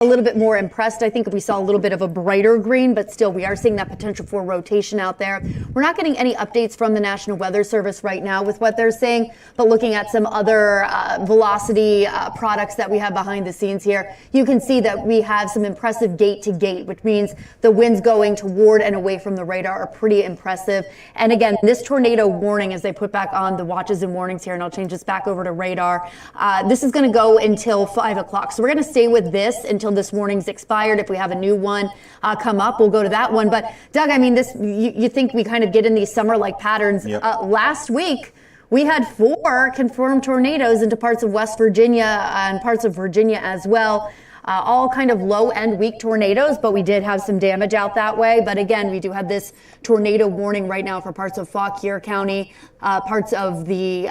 a little bit more impressed. I think we saw a little bit of a brighter green, but still we are seeing that potential for rotation out there. We're not getting any updates from the National Weather Service right now with what they're saying, but looking at some other velocity products that we have behind the scenes here, you can see that we have some impressive gate to gate, which means the winds going toward and away from the radar are pretty impressive. And again, this tornado warning, as they put back on the watches and warnings here, and I'll change this back over to radar, this is going to go until 5 o'clock. So we're going to stay with this until this warning's expired. If we have a new one come up, we'll go to that one. But Doug, I mean, this you think we kind of get in these summer-like patterns. Yep. Last week, we had 4 confirmed tornadoes into parts of West Virginia and parts of Virginia as well. All kind of low-end weak tornadoes, but we did have some damage out that way. But again, we do have this tornado warning right now for parts of Fauquier County, parts of the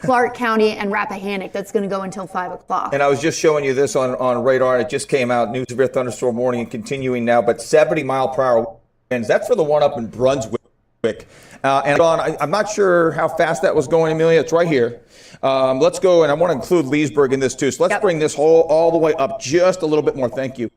Clark County and Rappahannock. That's going to go until 5 o'clock. And I was just showing you this on radar. It just came out, new severe thunderstorm warning and continuing now, but 70-mile-per-hour winds. That's for the one up in Brunswick. And Don, I'm not sure how fast that was going, Amelia. It's right here. Let's go, and I want to include Leesburg in this too. So let's bring this all the way up just a little bit more. Thank you.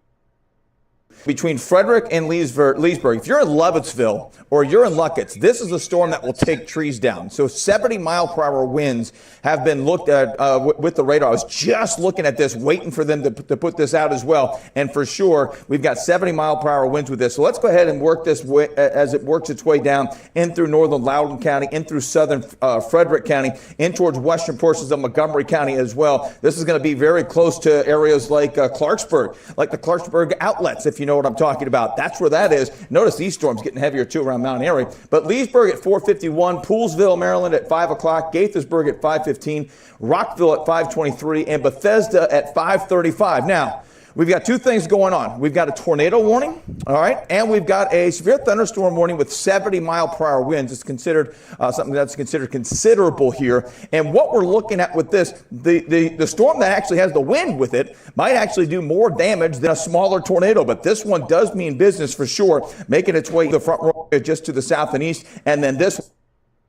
Between Frederick and Leesburg, if you're in Lovettsville or you're in Luckett's, this is a storm that will take trees down. So 70-mile-per-hour winds have been looked at with the radar. I was just looking at this, waiting for them to put this out as well. And for sure, we've got 70-mile-per-hour winds with this. So let's go ahead and work this way, as it works its way down in through northern Loudoun County, in through southern Frederick County, in towards western portions of Montgomery County as well. This is going to be very close to areas like Clarksburg, like the Clarksburg outlets, if you know what I'm talking about. That's where that is. Notice these storms getting heavier too around Mount Airy. But Leesburg at 4:51, Poolesville, Maryland at 5 o'clock, Gaithersburg at 5:15, Rockville at 5:23, and Bethesda at 5:35. Now, we've got 2 things going on. We've got a tornado warning, all right, and we've got a severe thunderstorm warning with 70-mile-per-hour winds. It's considered something that's considered considerable here. And what we're looking at with this, the storm that actually has the wind with it might actually do more damage than a smaller tornado. But this one does mean business for sure, making its way to the front row just to the south and east. And then this,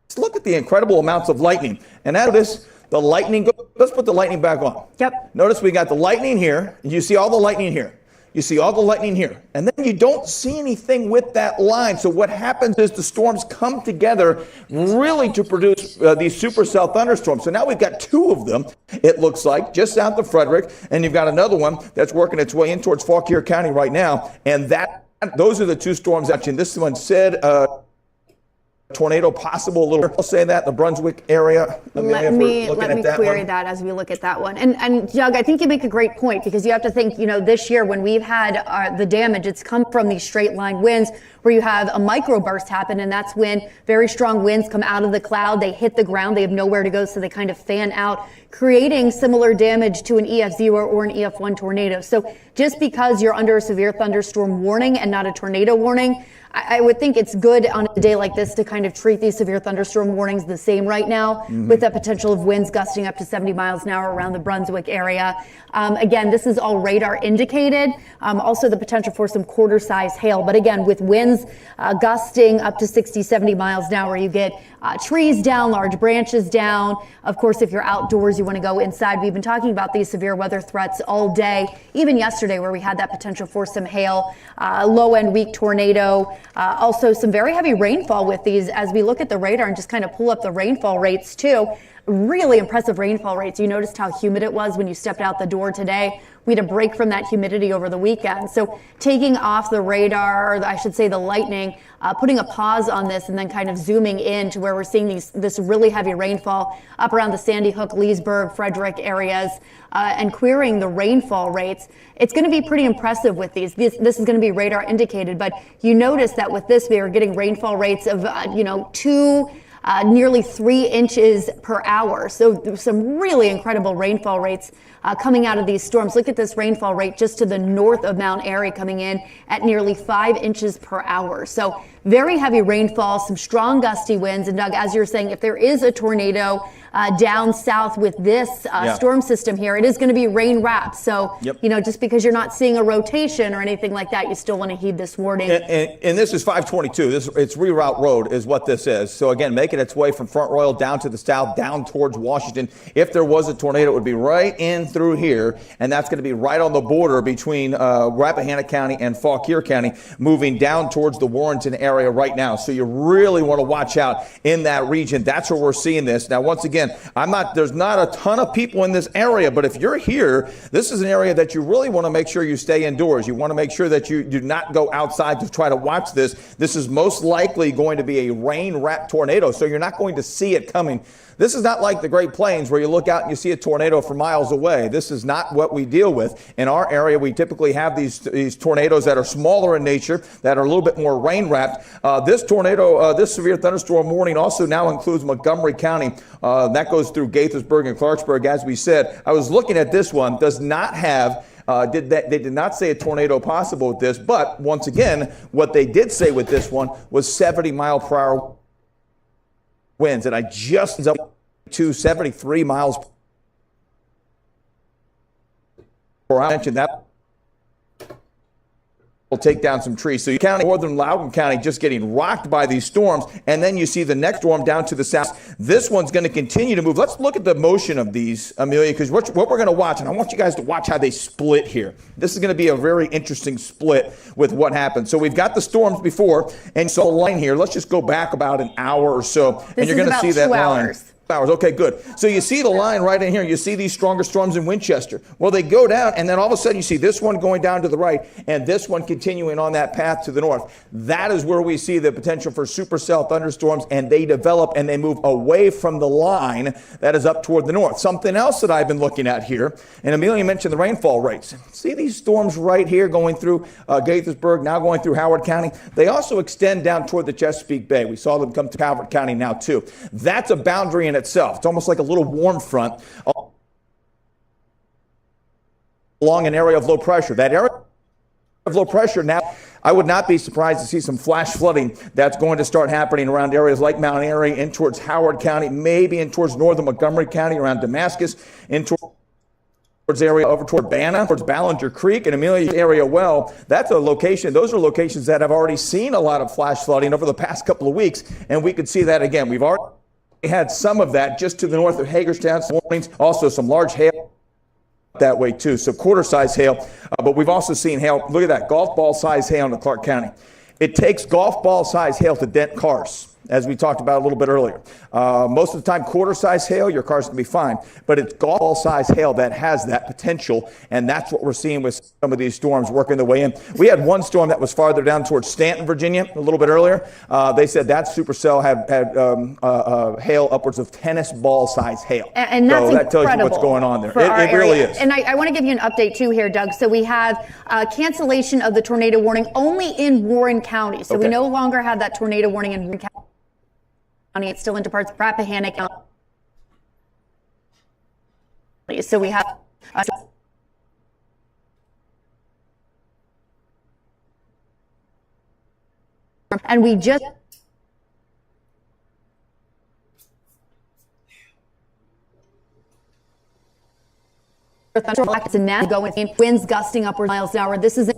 let's look at the incredible amounts of lightning. And out of this, the lightning, let's put the lightning back on. Yep. Notice we got the lightning here. You see all the lightning here. You see all the lightning here. And then you don't see anything with that line. So what happens is the storms come together really to produce these supercell thunderstorms. So now we've got 2 of them, it looks like, just south of Frederick. And you've got another one that's working its way in towards Fauquier County right now. And those are the 2 storms actually. And this one said tornado possible, a little, I'll say that, the Brunswick area. Let me query that as we look at that one. And Doug, I think you make a great point, because you have to think, this year when we've had the damage, it's come from these straight line winds where you have a microburst happen, and that's when very strong winds come out of the cloud, they hit the ground, they have nowhere to go, so they kind of fan out, creating similar damage to an EF0 or an EF1 tornado. So just because you're under a severe thunderstorm warning and not a tornado warning, I would think it's good on a day like this to kind of treat these severe thunderstorm warnings the same right now, with the potential of winds gusting up to 70 miles an hour around the Brunswick area. Again, this is all radar indicated. Also the potential for some quarter-size hail. But again, with winds gusting up to 60, 70 miles an hour, you get trees down, large branches down. Of course, if you're outdoors, you want to go inside. We've been talking about these severe weather threats all day, even yesterday where we had that potential for some hail, low-end weak tornado, also some very heavy rainfall with these. As we look at the radar and just kind of pull up the rainfall rates too, really impressive rainfall rates. You noticed how humid it was when you stepped out the door today. We had a break from that humidity over the weekend. So taking off the radar, or I should say the lightning, putting a pause on this and then kind of zooming in to where we're seeing this really heavy rainfall up around the Sandy Hook, Leesburg, Frederick areas, and querying the rainfall rates. It's going to be pretty impressive with these. This is going to be radar indicated, but you notice that with this, we are getting rainfall rates of, nearly 3 inches per hour. So some really incredible rainfall rates coming out of these storms. Look at this rainfall rate just to the north of Mount Airy coming in at nearly 5 inches per hour. So very heavy rainfall, some strong gusty winds. And Doug, as you're saying, if there is a tornado down south with this storm system here, it is going to be rain wrapped. So, just because you're not seeing a rotation or anything like that, you still want to heed this warning. And this is 522. It's Reroute Road is what this is. So again, making its way from Front Royal down to the south, down towards Washington. If there was a tornado, it would be right in through here, and that's going to be right on the border between Rappahannock County and Fauquier County, moving down towards the Warrenton area right now. So you really want to watch out in that region. That's where we're seeing this. Now, once again, there's not a ton of people in this area, but if you're here, this is an area that you really want to make sure you stay indoors. You want to make sure that you do not go outside to try to watch this. This is most likely going to be a rain-wrapped tornado, so you're not going to see it coming. This is not like the Great Plains where you look out and you see a tornado from miles away. This is not what we deal with. In our area, we typically have these tornadoes that are smaller in nature, that are a little bit more rain-wrapped. This tornado, this severe thunderstorm warning also now includes Montgomery County. That goes through Gaithersburg and Clarksburg, as we said. I was looking at this one, does not have they did not say a tornado possible with this, but once again, what they did say with this one was 70-mile-per-hour winds, and I just up to 73 miles per hour. I mentioned that will take down some trees. So you count northern Loudoun County just getting rocked by these storms, and then you see the next storm down to the south. This one's going to continue to move. Let's look at the motion of these, Amelia, because what we're going to watch, and I want you guys to watch how they split here. This is going to be a very interesting split with what happens. So we've got the storms before, and so the line here, let's just go back about an hour or so, and you're going to see that line. Hours. Okay, good. So you see the line right in here. You see these stronger storms in Winchester. Well, they go down, and then all of a sudden you see this one going down to the right and this one continuing on that path to the north. That is where we see the potential for supercell thunderstorms, and they develop and they move away from the line that is up toward the north. Something else that I've been looking at here, and Amelia mentioned the rainfall rates. See these storms right here going through Gaithersburg, now going through Howard County. They also extend down toward the Chesapeake Bay. We saw them come to Calvert County now too. That's a boundary in itself. It's almost like a little warm front along an area of low pressure. That area of low pressure now, I would not be surprised to see some flash flooding that's going to start happening around areas like Mount Airy, in towards Howard County, maybe in towards northern Montgomery County, around Damascus, in towards area over toward Banna, towards Ballinger Creek and Amelia area. Well, that's a location. Those are locations that have already seen a lot of flash flooding over the past couple of weeks, and we could see that again. We've already had some of that just to the north of Hagerstown, also some large hail that way too. So quarter-size hail, but we've also seen hail. Look at that, golf ball size hail in Clark County. It takes golf ball size hail to dent cars, as we talked about a little bit earlier. Most of the time, quarter-size hail, your car's going to be fine. But it's golf ball-size hail that has that potential, and that's what we're seeing with some of these storms working their way in. We had one storm that was farther down towards Stanton, Virginia, a little bit earlier. They said that supercell had hail upwards of tennis ball-size hail. And that's so that tells you what's going on there. It really is. And I want to give you an update, too, here, Doug. So we have cancellation of the tornado warning only in Warren County. So we no longer have that tornado warning in Warren County. It's still into parts of Rappahannock County. So we have and we just going winds gusting upwards miles an hour. This is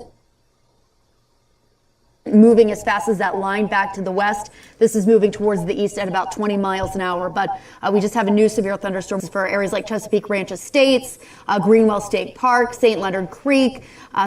moving as fast as that line back to the west. This is moving towards the east at about 20 miles an hour. But we just have a new severe thunderstorm for areas like Chesapeake Ranch Estates, Greenwell State Park, St. Leonard Creek.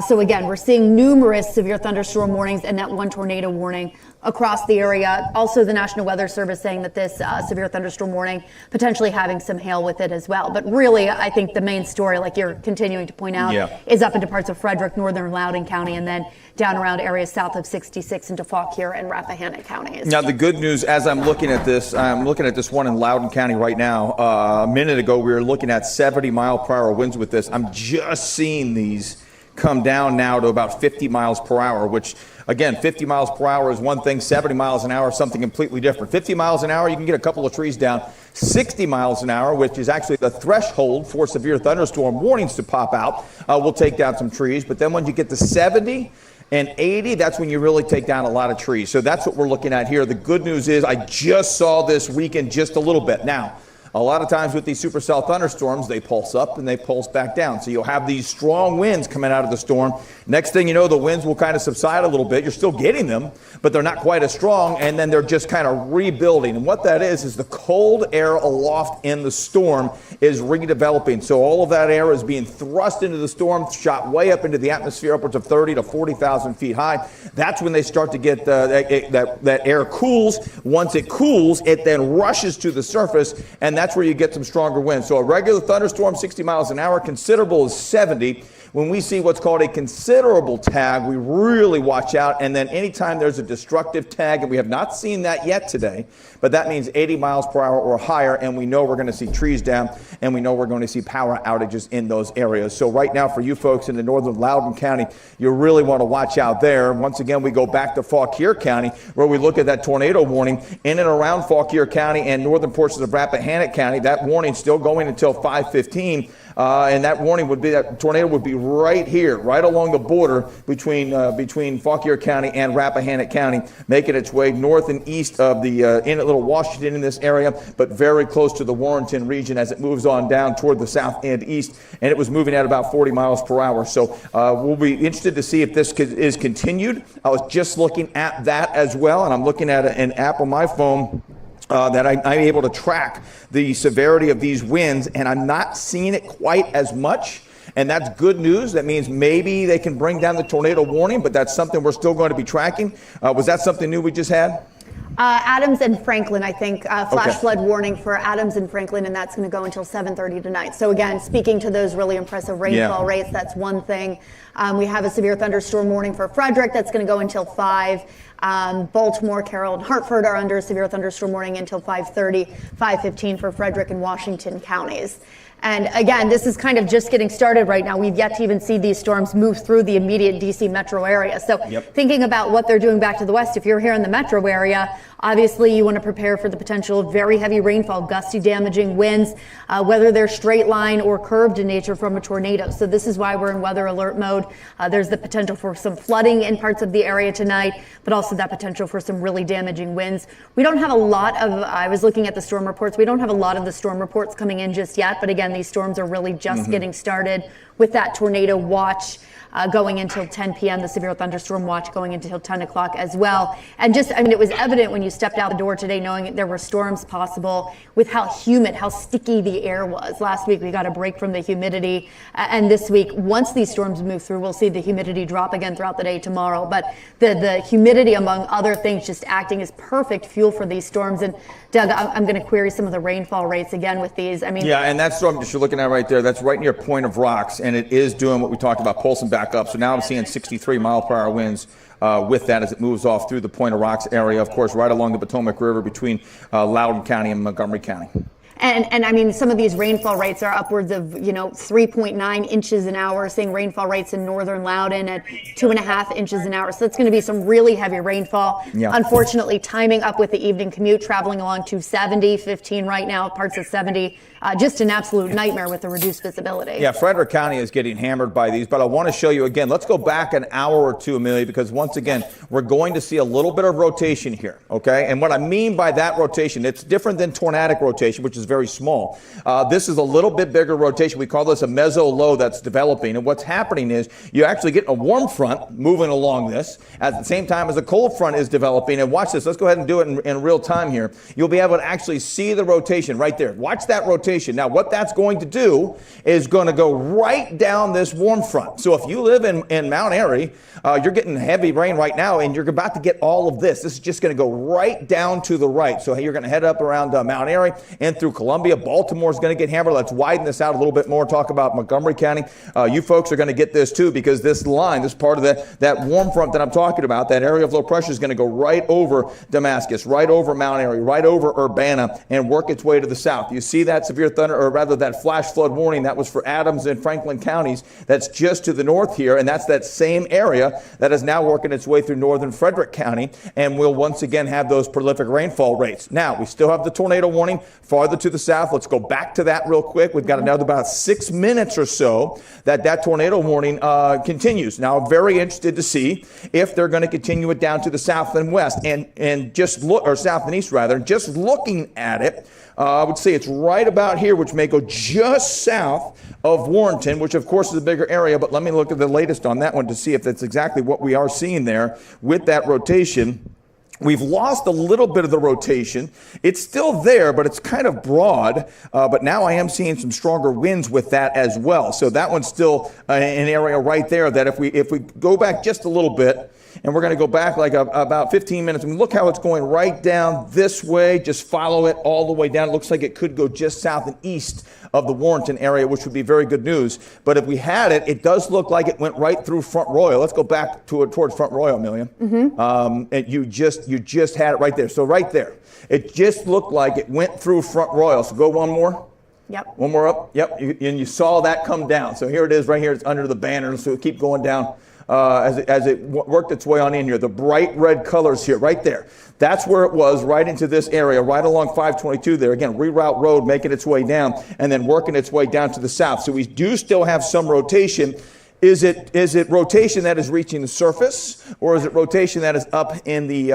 So again, we're seeing numerous severe thunderstorm warnings and that one tornado warning across the area. Also, the National Weather Service saying that this severe thunderstorm warning potentially having some hail with it as well. But really, I think the main story, like you're continuing to point out, is up into parts of Frederick, northern Loudoun County, and then down around areas south of 66 into Fauquier and Rappahannock counties. Now, the good news, as I'm looking at this one in Loudoun County right now. A minute ago, we were looking at 70-mile-per-hour winds with this. I'm just seeing these come down now to about 50 miles per hour, which, again, 50 miles per hour is one thing. 70 miles an hour is something completely different. 50 miles an hour, you can get a couple of trees down. 60 miles an hour, which is actually the threshold for severe thunderstorm warnings to pop out, will take down some trees. But then when you get to 70 and 80, that's when you really take down a lot of trees. So that's what we're looking at here. The good news is I just saw this weekend just a little bit. Now, A lot of times with these supercell thunderstorms, they pulse up and they pulse back down. So you'll have these strong winds coming out of the storm. Next thing you know, the winds will kind of subside a little bit. You're still getting them, but they're not quite as strong, and then they're just kind of rebuilding. And what that is the cold air aloft in the storm is redeveloping. So all of that air is being thrust into the storm, shot way up into the atmosphere, upwards of 30 to 40,000 feet high. That's when they start to get that air cools. Once it cools, it then rushes to the surface, and that's where you get some stronger winds. So a regular thunderstorm, 60 miles an hour, considerable is 70. When we see what's called a considerable tag, we really watch out. And then anytime there's a destructive tag, and we have not seen that yet today, but that means 80 miles per hour or higher, and we know we're going to see trees down, and we know we're going to see power outages in those areas. So right now, for you folks in the northern Loudoun County, you really want to watch out there. Once again, we go back to Fauquier County, where we look at that tornado warning in and around Fauquier County and northern portions of Rappahannock County. That warning still going until 5:15. And that warning would be that tornado would be right here, right along the border between Fauquier County and Rappahannock County, making its way north and east of the in Little Washington in this area, but very close to the Warrenton region as it moves on down toward the south and east. And it was moving at about 40 miles per hour. So we'll be interested to see if this is continued. I was just looking at that as well, and I'm looking at an app on my phone that I'm able to track the severity of these winds, and I'm not seeing it quite as much. And that's good news. That means maybe they can bring down the tornado warning, but that's something we're still going to be tracking. Was that something new we just had? Adams and Franklin, I think, flash flood warning for Adams and Franklin, and that's going to go until 7:30 tonight. So again, speaking to those really impressive rainfall rates, that's one thing. We have a severe thunderstorm warning for Frederick. That's going to go until 5. Baltimore, Carroll, and Hartford are under a severe thunderstorm warning until 5:30, 5:15 for Frederick and Washington counties. And again, this is kind of just getting started right now. We've yet to even see these storms move through the immediate D.C. metro area. So thinking about what they're doing back to the west, if you're here in the metro area, obviously you want to prepare for the potential of very heavy rainfall, gusty, damaging winds, whether they're straight line or curved in nature from a tornado. So this is why we're in weather alert mode. There's the potential for some flooding in parts of the area tonight, but also that potential for some really damaging winds. We don't have a lot of, I was looking at the storm reports, we don't have a lot of the storm reports coming in just yet, but again, these storms are really just getting started with that tornado watch going until 10 p.m., the severe thunderstorm watch going until 10 o'clock as well. And just, I mean, it was evident when you stepped out the door today knowing there were storms possible with how humid, how sticky the air was. Last week, we got a break from the humidity. And this week, once these storms move through, we'll see the humidity drop again throughout the day tomorrow. But the humidity, among other things, just acting as perfect fuel for these storms. And Doug, I'm going to query some of the rainfall rates again with these. I mean, yeah, and that storm that you're looking at right there, that's right near Point of Rocks, and it is doing what we talked about, pulsing back up. So now I'm seeing 63 mile per hour winds with that as it moves off through the Point of Rocks area, of course, right along the Potomac River between Loudoun County and Montgomery County. And I mean, some of these rainfall rates are upwards of, 3.9 inches an hour, seeing rainfall rates in northern Loudoun at 2.5 inches an hour. So that's going to be some really heavy rainfall. Yeah. Unfortunately, timing up with the evening commute, traveling along to 70, 15 right now, parts of 70. Just an absolute nightmare with the reduced visibility. Yeah, Frederick County is getting hammered by these, but I want to show you again. Let's go back an hour or two, Amelia, because once again, we're going to see a little bit of rotation here, okay? And what I mean by that rotation, it's different than tornadic rotation, which is very small. This is a little bit bigger rotation. We call this a meso-low that's developing. And what's happening is you actually get a warm front moving along this at the same time as a cold front is developing. And watch this. Let's go ahead and do it in real time here. You'll be able to actually see the rotation right there. Watch that rotation. Now, what that's going to do is going to go right down this warm front. So if you live in Mount Airy, you're getting heavy rain right now, and you're about to get all of this. This is just going to go right down to the right. So you're going to head up around Mount Airy and through Columbia. Baltimore is going to get hammered. Let's widen this out a little bit more. Talk about Montgomery County. You folks are going to get this too, because this line, this part of that warm front that I'm talking about, that area of low pressure is going to go right over Damascus, right over Mount Airy, right over Urbana, and work its way to the south. You see that severe thunder, or rather that flash flood warning that was for Adams and Franklin counties. That's just to the north here, and that's that same area that is now working its way through northern Frederick County, and we'll once again have those prolific rainfall rates. Now, we still have the tornado warning farther to the south. Let's go back to that real quick. We've got another about 6 minutes or so that tornado warning continues. Now, I'm very interested to see if they're going to continue it down to the south and west, and just look, or south and east rather. Just looking at it, I would say it's right about here, which may go just south of Warrenton, which of course is a bigger area, but let me look at the latest on that one to see if that's exactly what we are seeing there with that rotation. We've lost a little bit of the rotation. It's still there, but it's kind of broad. But now I am seeing some stronger winds with that as well. So that one's still an area right there that if we go back just a little bit, and we're going to go back like about 15 minutes. I mean, look how it's going right down this way. Just follow it all the way down. It looks like it could go just south and east of the Warrenton area, which would be very good news. But if we had it, it does look like it went right through Front Royal. Let's go back towards Front Royal, Amelia. And you just had it right there. So right there, it just looked like it went through Front Royal. So go one more. Yep. One more up. Yep. And you saw that come down. So here it is right here. It's under the banner. So keep going down. As it worked its way on in here, the bright red colors here, right there. That's where it was, right into this area, right along 522 there. Again, reroute road making its way down and then working its way down to the south. So we do still have some rotation. Is it rotation that is reaching the surface, or is it rotation that is up in the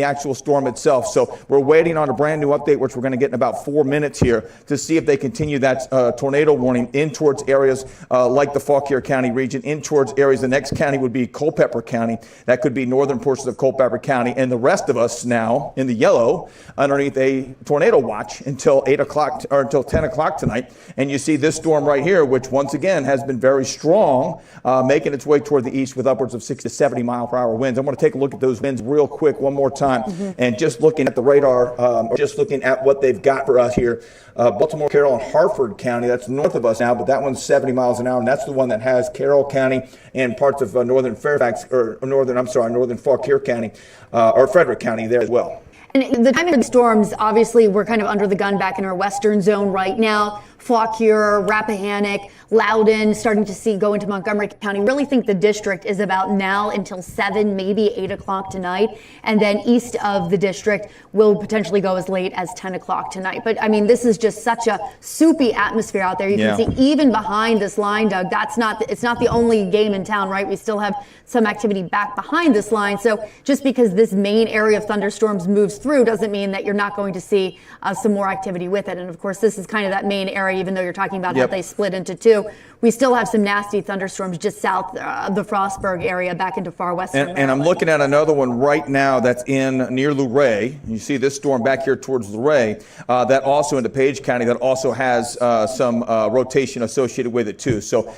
actual storm itself? So we're waiting on a brand new update, which we're going to get in about 4 minutes here, to see if they continue that tornado warning in towards areas like the Fauquier County region, in towards areas. The next county would be Culpeper County. That could be northern portions of Culpeper County, and the rest of us now in the yellow underneath a tornado watch until 8 o'clock or until 10 o'clock tonight. And you see this storm right here, which once again has been very strong. Making its way toward the east with upwards of 60 to 70 mile per hour winds. I'm going to take a look at those winds real quick one more time, and just looking at the radar, or just looking at what they've got for us here. Baltimore, Carroll, and Harford County, that's north of us now, but that one's 70 miles an hour, and that's the one that has Carroll County and parts of northern Fairfax, or northern Fauquier County, or Frederick County there as well. And the timing of the storms, obviously, we're kind of under the gun back in our western zone right now. Fauquier, Rappahannock, Loudoun, starting to see go into Montgomery County. Really think the district is about now until 7, maybe 8 o'clock tonight. And then east of the district will potentially go as late as 10 o'clock tonight. But I mean, this is just such a soupy atmosphere out there. You can see even behind this line, Doug, it's not the only game in town, right? We still have some activity back behind this line. So just because this main area of thunderstorms moves through doesn't mean that you're not going to see some more activity with it. And of course, this is kind of that main area, even though you're talking about how they split into two. We still have some nasty thunderstorms just south of the Frostburg area back into far western. And I'm looking at another one right now that's near Luray. You see this storm back here towards Luray, that also into Page County, that also has some rotation associated with it too. So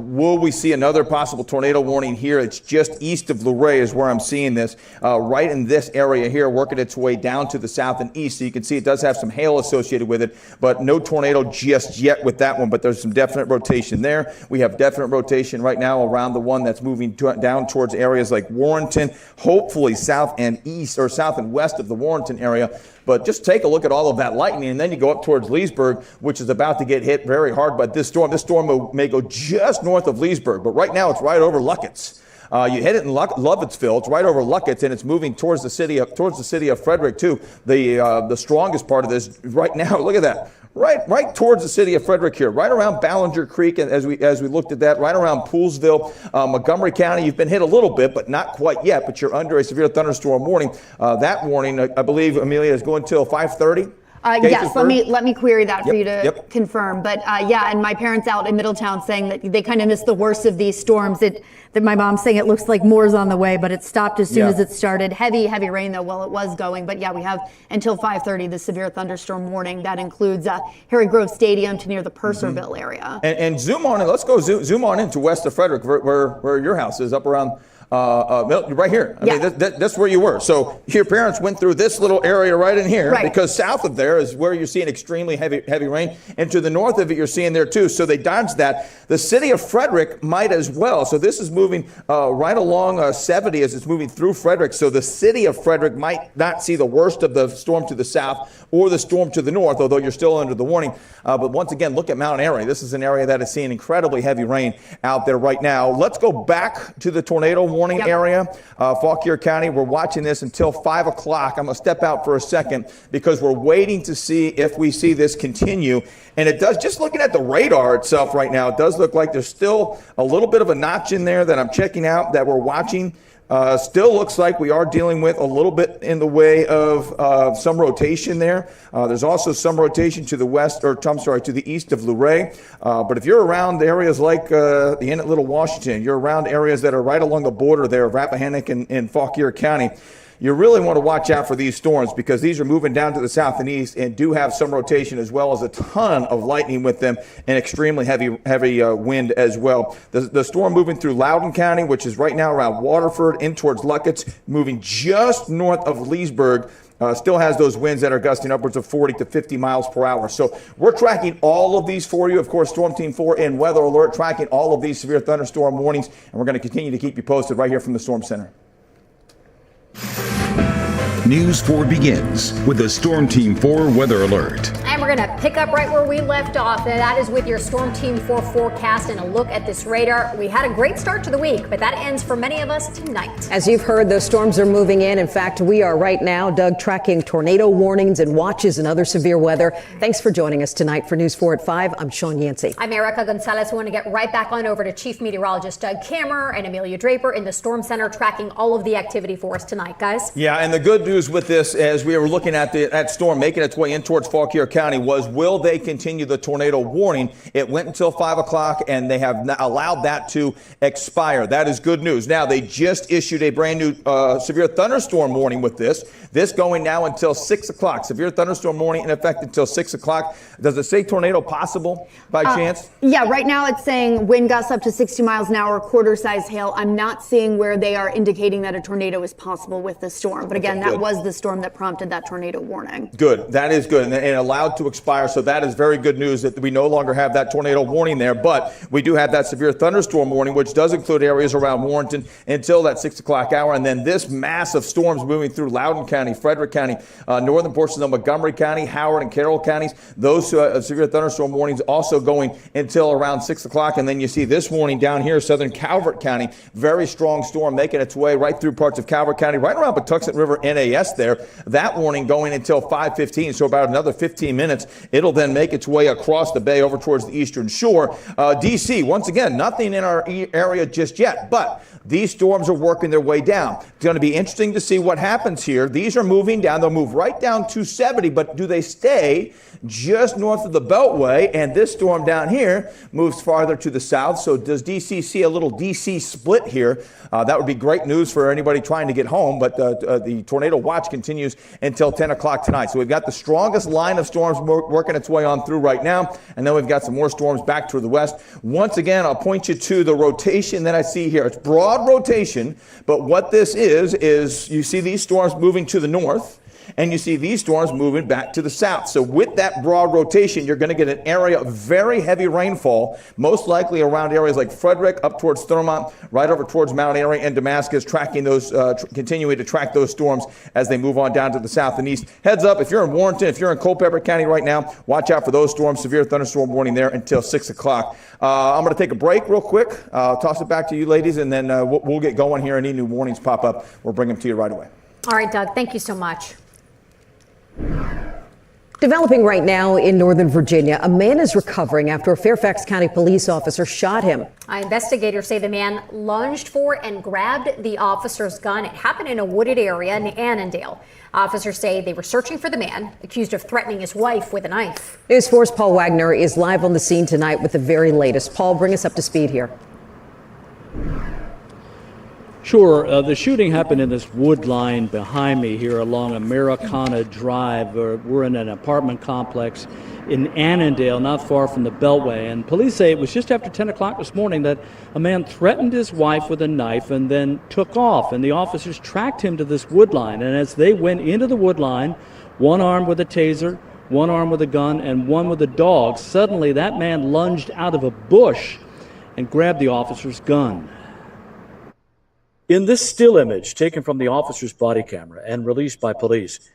will we see another possible tornado warning here? It's just east of Luray is where I'm seeing this, right in this area here, working its way down to the south and east. So you can see it does have some hail associated with it, but no tornado just yet with that one, but there's some definite rotation there. We have definite rotation right now around the one that's moving down towards areas like Warrenton, hopefully south and east or south and west of the Warrenton area. But just take a look at all of that lightning, and then you go up towards Leesburg, which is about to get hit very hard by this storm. This storm may go just north of Leesburg, but right now it's right over Luckett's. You hit it in Lovettsville. It's right over Luckett's, and it's moving towards the city of Frederick too. The strongest part of this right now. Look at that. Right towards the city of Frederick here, right around Ballinger Creek, and as we looked at that, right around Poolsville, Montgomery County. You've been hit a little bit, but not quite yet. But you're under a severe thunderstorm warning. That warning, I believe, Amelia, is going till 5:30. Yes, let me query that for you to confirm. But and my parents out in Middletown saying that they kind of missed the worst of these storms. That my mom's saying it looks like more's on the way, but it stopped as soon as it started. Heavy rain though while it was going. But we have until 5:30 the severe thunderstorm warning. That includes Harry Grove Stadium to near the Purcellville area. And zoom on in. Let's go zoom on into west of Frederick, where your house is, up around. Right here. I mean, that's where you were. So your parents went through this little area right in here, because south of there is where you're seeing extremely heavy rain, and to the north of it you're seeing there too. So they dodged that. The city of Frederick might as well. So this is moving moving right along 70 as it's moving through Frederick. So the city of Frederick might not see the worst of the storm to the south or the storm to the north, although you're still under the warning. But once again, look at Mount Airy. This is an area that is seeing incredibly heavy rain out there right now. Let's go back to the tornado warning area, Fauquier County. We're watching this until 5 o'clock. I'm going to step out for a second because we're waiting to see if we see this continue. And it does, just looking at the radar itself right now, it does look like there's still a little bit of a notch in there that I'm checking out, that we're watching. Still looks like we are dealing with a little bit in the way of some rotation there. There's also some rotation to the west, or I'm sorry, to the east of Luray. But if you're around areas like the Inn at Little Washington, you're around areas that are right along the border there of Rappahannock and Fauquier County, you really want to watch out for these storms because these are moving down to the south and east and do have some rotation as well as a ton of lightning with them and extremely heavy wind as well. The storm moving through Loudoun County, which is right now around Waterford in towards Luckett's, moving just north of Leesburg. Still has those winds that are gusting upwards of 40 to 50 miles per hour. So we're tracking all of these for you. Of course, Storm Team 4 in Weather Alert, tracking all of these severe thunderstorm warnings, and we're going to continue to keep you posted right here from the Storm Center. News 4 begins with the Storm Team 4 Weather Alert. And we're going to pick up right where we left off, and that is with your Storm Team 4 forecast and a look at this radar. We had a great start to the week, but that ends for many of us tonight. As you've heard, those storms are moving in. In fact, we are right now, Doug, tracking tornado warnings and watches and other severe weather. Thanks for joining us tonight for News 4 at 5. I'm Sean Yancey. I'm Erica Gonzalez. We want to get right back on over to Chief Meteorologist Doug Kammerer and Amelia Draper in the Storm Center, tracking all of the activity for us tonight, guys. Yeah, and the good news with this, as we were looking at that storm making its way in towards Fauquier County, was will they continue the tornado warning? It went until 5 o'clock, and they have allowed that to expire. That is good news. Now, they just issued a brand new severe thunderstorm warning with this. This going now until 6 o'clock. Severe thunderstorm warning in effect until 6 o'clock. Does it say tornado possible by chance? Yeah, right now it's saying wind gusts up to 60 miles an hour, quarter-size hail. I'm not seeing where they are indicating that a tornado is possible with the storm. But again, that was the storm that prompted that tornado warning. Good. That is good. And allowed to expire. So that is very good news that we no longer have that tornado warning there. But we do have that severe thunderstorm warning, which does include areas around Warrenton until that 6 o'clock hour. And then this mass of storms moving through Loudoun County, Frederick County, northern portions of Montgomery County, Howard and Carroll counties. Those severe thunderstorm warnings also going until around 6 o'clock. And then you see this warning down here, southern Calvert County, very strong storm making its way right through parts of Calvert County, right around Patuxent River NAS there. That warning going until 5:15, so about another 15 minutes. It'll then make its way across the bay over towards the eastern shore. D.C., once again, nothing in our area just yet, but these storms are working their way down. It's going to be interesting to see what happens here. These are moving down. They'll move right down to 70, but do they stay just north of the Beltway? And this storm down here moves farther to the south. So does D.C. see a little D.C. split here? That would be great news for anybody trying to get home, but the tornado watch continues until 10 o'clock tonight. So we've got the strongest line of storms working its way on through right now, and then we've got some more storms back to the west. Once again, I'll point you to the rotation that I see here. It's broad rotation, but what this is you see these storms moving to the north, and you see these storms moving back to the south. So with that broad rotation, you're going to get an area of very heavy rainfall, most likely around areas like Frederick, up towards Thurmont, right over towards Mount Airy and Damascus, tracking those, continuing to track those storms as they move on down to the south and east. Heads up, if you're in Warrenton, if you're in Culpeper County right now, watch out for those storms. Severe thunderstorm warning there until 6 o'clock. I'm going to take a break real quick. Toss it back to you ladies, and then we'll get going here. Any new warnings pop up, we'll bring them to you right away. All right, Doug, thank you so much. Developing right now in Northern Virginia, a man is recovering after a Fairfax County police officer shot him. Investigators say the man lunged for and grabbed the officer's gun. It happened in a wooded area in Annandale. Officers say they were searching for the man accused of threatening his wife with a knife. News 4's Paul Wagner is live on the scene tonight with the very latest. Paul, bring us up to speed here. Sure. The shooting happened in this wood line behind me here along Americana Drive. We're in an apartment complex in Annandale, not far from the Beltway. And police say it was just after 10 o'clock this morning that a man threatened his wife with a knife and then took off. And the officers tracked him to this wood line. And as they went into the wood line, one armed with a taser, one armed with a gun, and one with a dog, suddenly that man lunged out of a bush and grabbed the officer's gun. In this still image taken from the officer's body camera and released by police,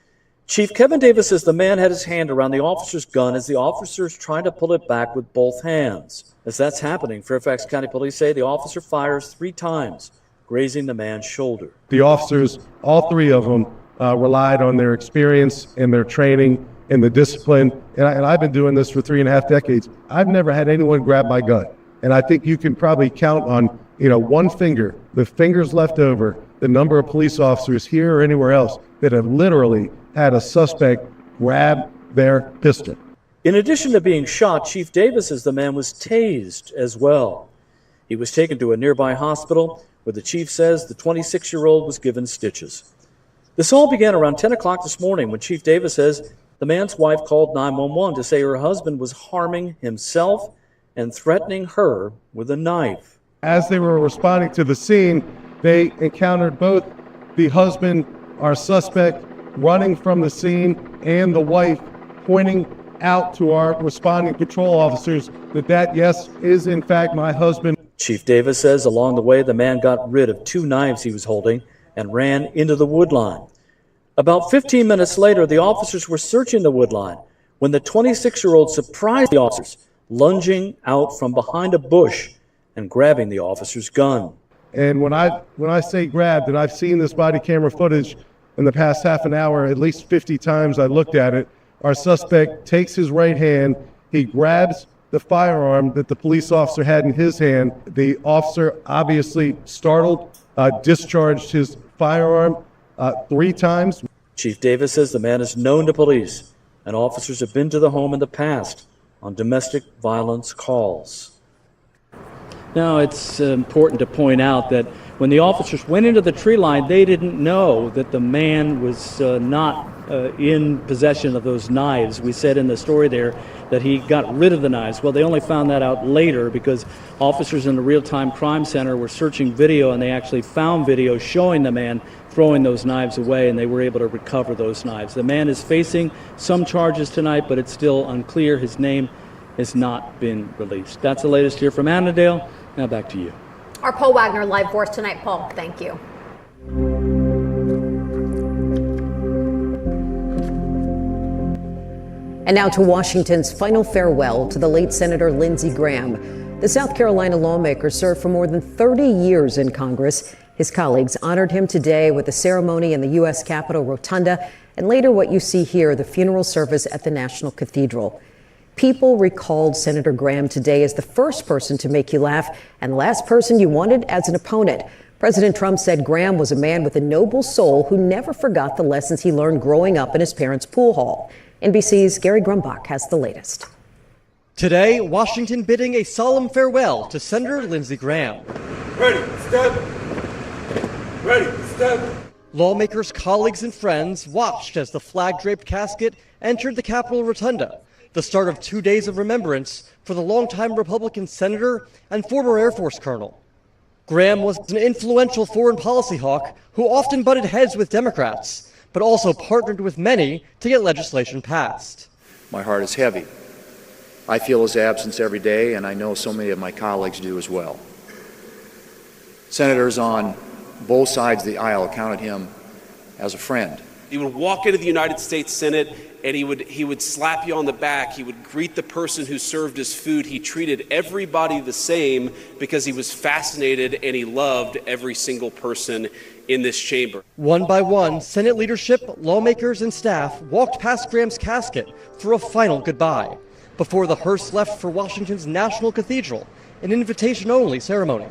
Chief Kevin Davis says the man had his hand around the officer's gun as the officer's trying to pull it back with both hands. As that's happening, Fairfax County Police say the officer fires 3 times, grazing the man's shoulder. The officers, all 3 of them, relied on their experience and their training and the discipline. And I've been doing this for 3.5 decades. I've never had anyone grab my gun. And I think you can probably count on, one finger, the fingers left over, the number of police officers here or anywhere else that have literally had a suspect grab their pistol. In addition to being shot, Chief Davis says the man was tased as well. He was taken to a nearby hospital where the chief says the 26-year-old was given stitches. This all began around 10 o'clock this morning when Chief Davis says the man's wife called 911 to say her husband was harming himself and threatening her with a knife. As they were responding to the scene, they encountered both the husband, our suspect, running from the scene, and the wife pointing out to our responding patrol officers that yes, is in fact my husband. Chief Davis says along the way the man got rid of 2 knives he was holding and ran into the wood line. About 15 minutes later, the officers were searching the wood line when the 26-year-old surprised the officers, lunging out from behind a bush and grabbing the officer's gun. And when I say grabbed, and I've seen this body camera footage in the past half an hour, at least 50 times I looked at it, our suspect takes his right hand, he grabs the firearm that the police officer had in his hand. The officer, obviously startled, discharged his firearm 3 times. Chief Davis says the man is known to police, and officers have been to the home in the past on domestic violence calls. Now, it's important to point out that when the officers went into the tree line, they didn't know that the man was not in possession of those knives. We said in the story there that he got rid of the knives. Well, they only found that out later because officers in the real-time crime center were searching video, and they actually found video showing the man throwing those knives away, and they were able to recover those knives. The man is facing some charges tonight, but it's still unclear. His name has not been released. That's the latest here from Annandale. Now back to you. Our Paul Wagner live for us tonight. Paul, thank you. And now to Washington's final farewell to the late Senator Lindsey Graham. The South Carolina lawmaker served for more than 30 years in Congress. His colleagues honored him today with a ceremony in the U.S. Capitol Rotunda, and later what you see here, the funeral service at the National Cathedral. People recalled Senator Graham today as the first person to make you laugh and the last person you wanted as an opponent. President Trump said Graham was a man with a noble soul who never forgot the lessons he learned growing up in his parents' pool hall. NBC's Gary Grumbach has the latest. Today, Washington bidding a solemn farewell to Senator Lindsey Graham. Ready, step. Ready, step. Lawmakers, colleagues, and friends watched as the flag-draped casket entered the Capitol Rotunda, the start of 2 days of remembrance for the longtime Republican senator and former Air Force colonel. Graham was an influential foreign policy hawk who often butted heads with Democrats, but also partnered with many to get legislation passed. My heart is heavy. I feel his absence every day, and I know so many of my colleagues do as well. Senators on both sides of the aisle counted him as a friend. He would walk into the United States Senate and he would slap you on the back. He would greet the person who served his food. He treated everybody the same because he was fascinated and he loved every single person in this chamber. One by one, Senate leadership, lawmakers, and staff walked past Graham's casket for a final goodbye before the hearse left for Washington's National Cathedral, an invitation-only ceremony.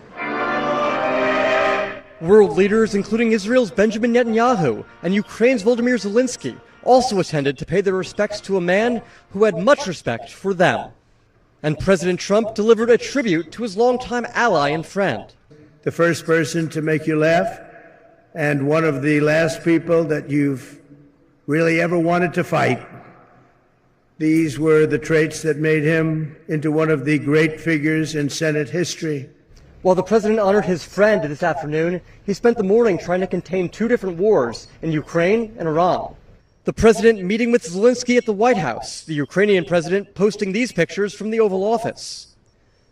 World leaders, including Israel's Benjamin Netanyahu and Ukraine's Volodymyr Zelensky, also attended to pay their respects to a man who had much respect for them. And President Trump delivered a tribute to his longtime ally and friend. The first person to make you laugh, and one of the last people that you've really ever wanted to fight. These were the traits that made him into one of the great figures in Senate history. While the president honored his friend this afternoon, he spent the morning trying to contain 2 different wars in Ukraine and Iran. The president meeting with Zelensky at the White House, the Ukrainian president posting these pictures from the Oval Office.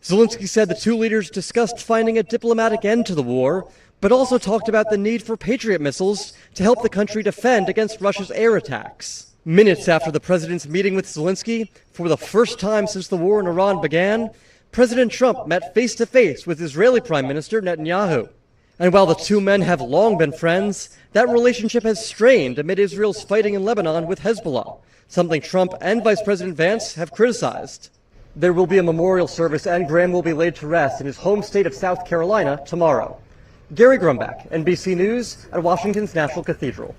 Zelensky said the 2 leaders discussed finding a diplomatic end to the war, but also talked about the need for Patriot missiles to help the country defend against Russia's air attacks. Minutes after the president's meeting with Zelensky, for the first time since the war in Iran began, President Trump met face-to-face with Israeli Prime Minister Netanyahu. And while the two men have long been friends, that relationship has strained amid Israel's fighting in Lebanon with Hezbollah, something Trump and Vice President Vance have criticized. There will be a memorial service, and Graham will be laid to rest in his home state of South Carolina tomorrow. Gary Grumbach, NBC News at Washington's National Cathedral.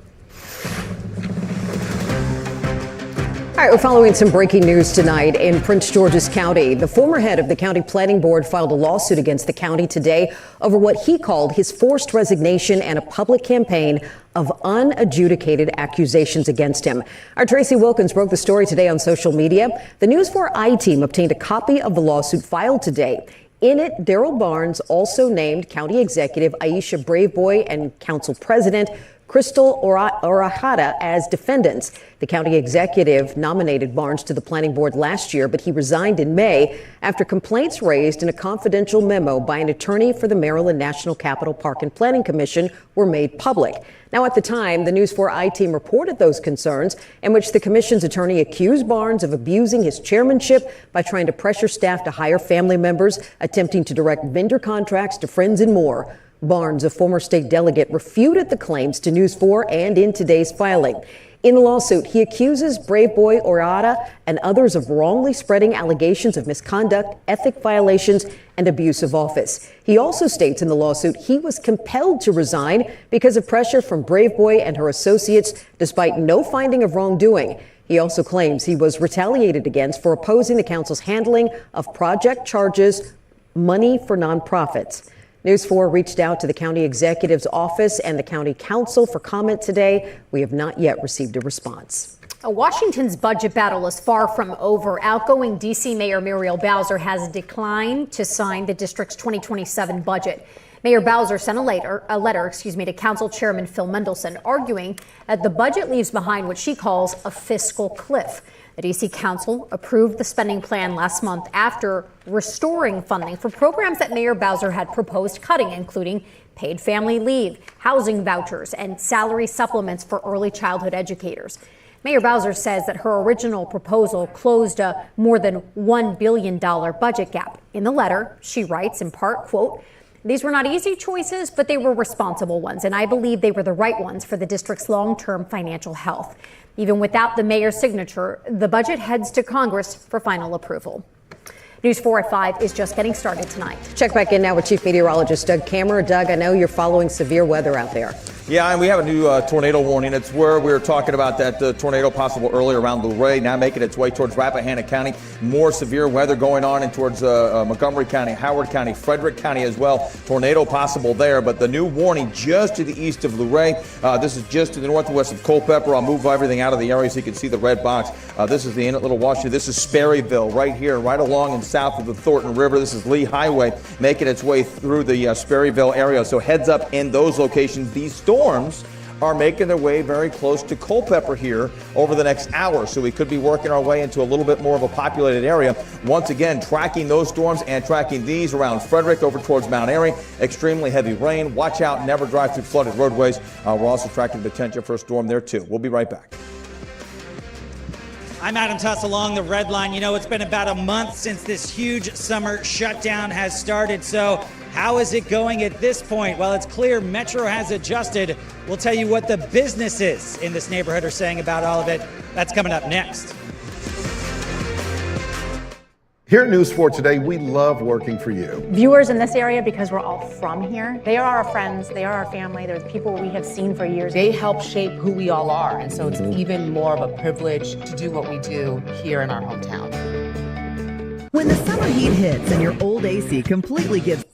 All right, we're following some breaking news tonight in Prince George's County. The former head of the county planning board filed a lawsuit against the county today over what he called his forced resignation and a public campaign of unadjudicated accusations against him. Our Tracy Wilkins broke the story today on social media. The News 4 I-team obtained a copy of the lawsuit filed today. In it, Darryl Barnes also named county executive Aisha Braveboy and council president Crystal Orahada as defendants. The county executive nominated Barnes to the planning board last year, but he resigned in May after complaints raised in a confidential memo by an attorney for the Maryland National Capital Park and Planning Commission were made public. Now, at the time, the News 4 I-team reported those concerns, in which the commission's attorney accused Barnes of abusing his chairmanship by trying to pressure staff to hire family members, attempting to direct vendor contracts to friends, and more. Barnes, a former state delegate, refuted the claims to News 4 and in today's filing. In the lawsuit, he accuses Braveboy Orada and others of wrongly spreading allegations of misconduct, ethic violations, and abuse of office. He also states in the lawsuit he was compelled to resign because of pressure from Braveboy and her associates, despite no finding of wrongdoing. He also claims he was retaliated against for opposing the council's handling of project charges, money for nonprofits. News 4 reached out to the county executive's office and the county council for comment today. We have not yet received a response. Washington's budget battle is far from over. Outgoing D.C. Mayor Muriel Bowser has declined to sign the district's 2027 budget. Mayor Bowser sent a letter to Council Chairman Phil Mendelson, arguing that the budget leaves behind what she calls a fiscal cliff. The D.C. Council approved the spending plan last month after restoring funding for programs that Mayor Bowser had proposed cutting, including paid family leave, housing vouchers, and salary supplements for early childhood educators. Mayor Bowser says that her original proposal closed a more than $1 billion budget gap. In the letter, she writes in part, quote, "These were not easy choices, but they were responsible ones, and I believe they were the right ones for the district's long-term financial health." Even without the mayor's signature, the budget heads to Congress for final approval. News 4 at 5 is just getting started tonight. Check back in now with Chief Meteorologist Doug Kammerer. Doug, I know you're following severe weather out there. Yeah, and we have a new tornado warning. It's where we were talking about that tornado possible earlier around Luray, now making its way towards Rappahannock County. More severe weather going on and towards Montgomery County, Howard County, Frederick County as well. Tornado possible there, but the new warning just to the east of Luray. This is just to the northwest of Culpeper. I'll move everything out of the area so you can see the red box. This is the Inlet Little Washington. This is Sperryville right here, right along and south of the Thornton River. This is Lee Highway making its way through the Sperryville area. So heads up in those locations. These storms are making their way very close to Culpeper here over the next hour. So we could be working our way into a little bit more of a populated area. Once again, tracking those storms and tracking these around Frederick over towards Mount Airy. Extremely heavy rain. Watch out. Never drive through flooded roadways. We're also tracking the potential for a storm there too. We'll be right back. I'm Adam Tuss along the red line. You know, it's been about a month since this huge summer shutdown has started. So how is it going at this point? Well, it's clear Metro has adjusted. We'll tell you what the businesses in this neighborhood are saying about all of it. That's coming up next. Here at News 4 Today, we love working for you. Viewers in this area, because we're all from here, they are our friends, they are our family, they're the people we have seen for years. They help shape who we all are, and so it's even more of a privilege to do what we do here in our hometown. When the summer heat hits and your old AC completely gives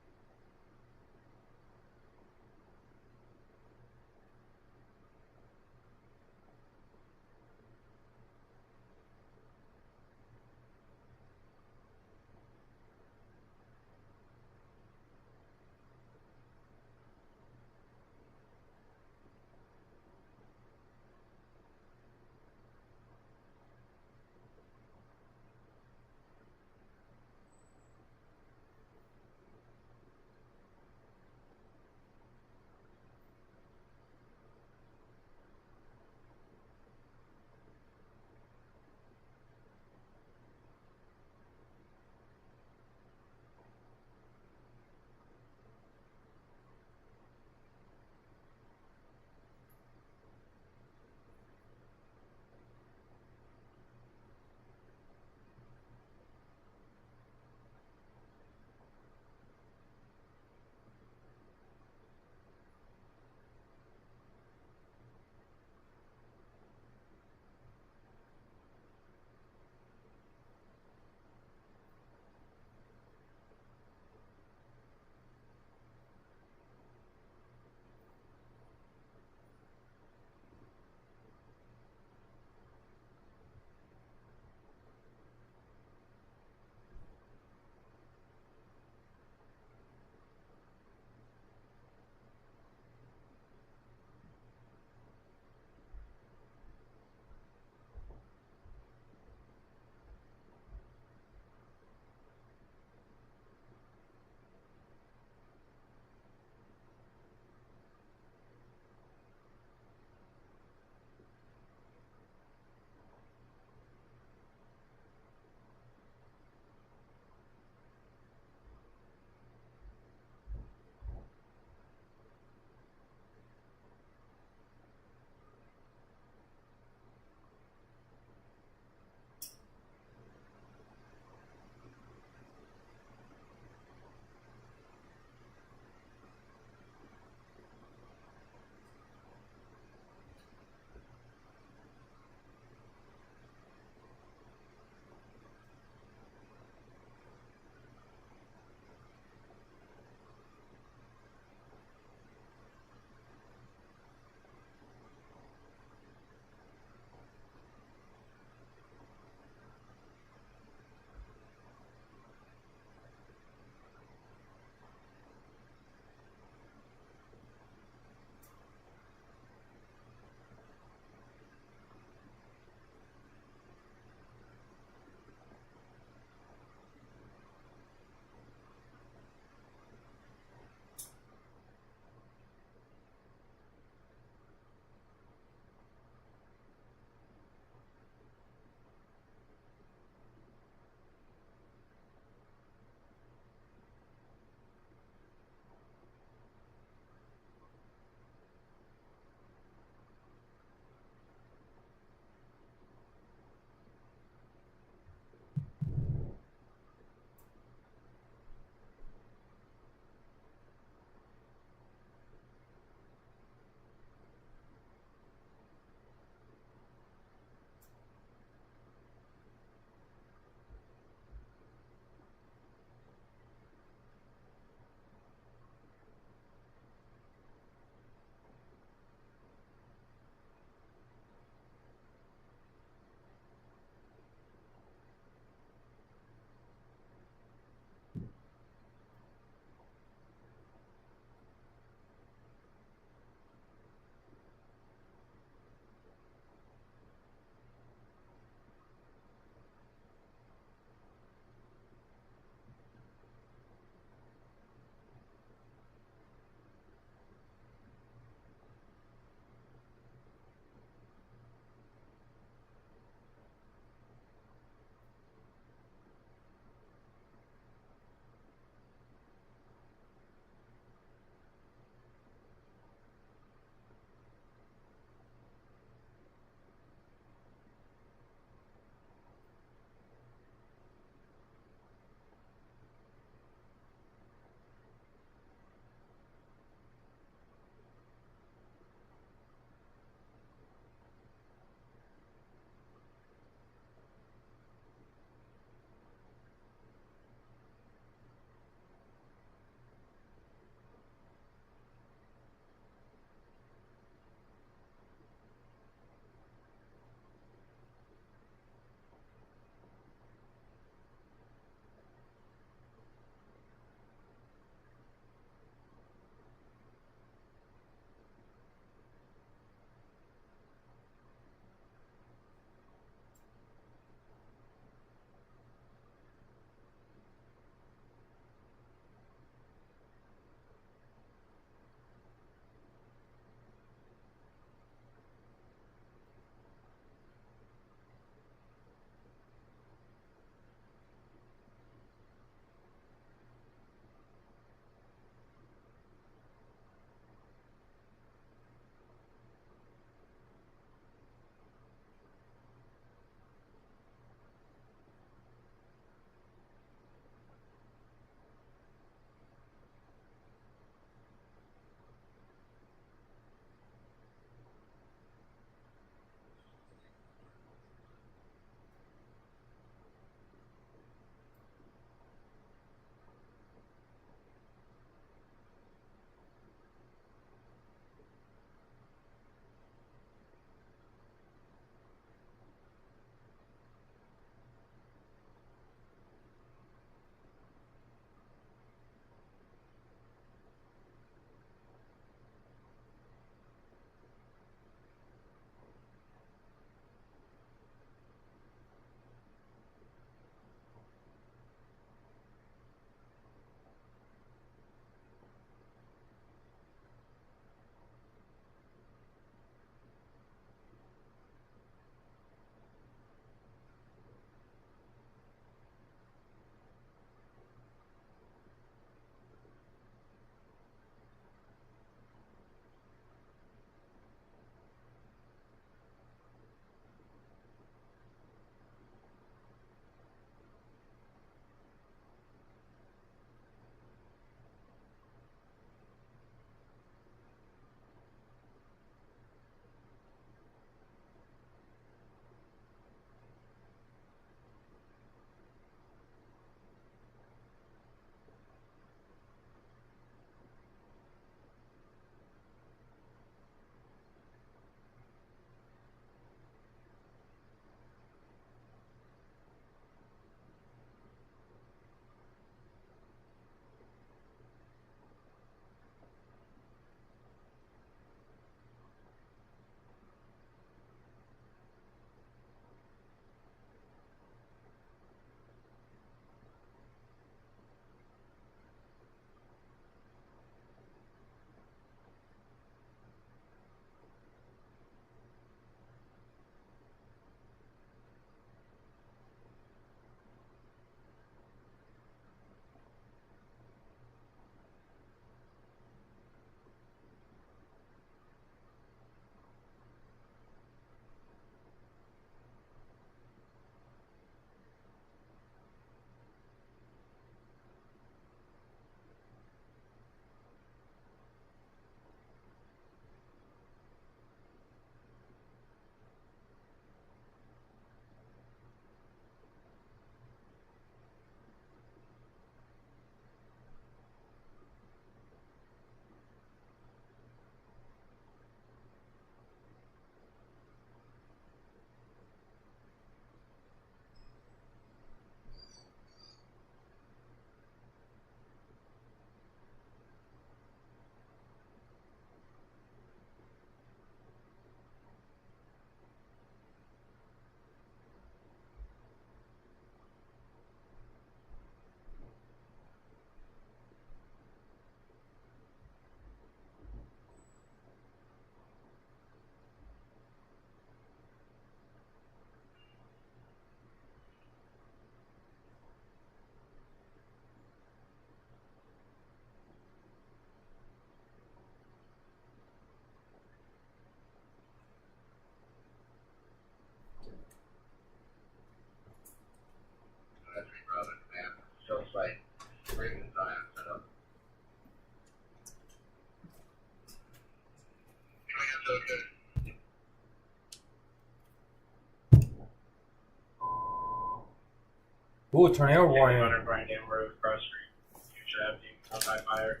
Ooh, tornado warning. Brian Dam Road, Cross Street, Future Avenue, outside fire.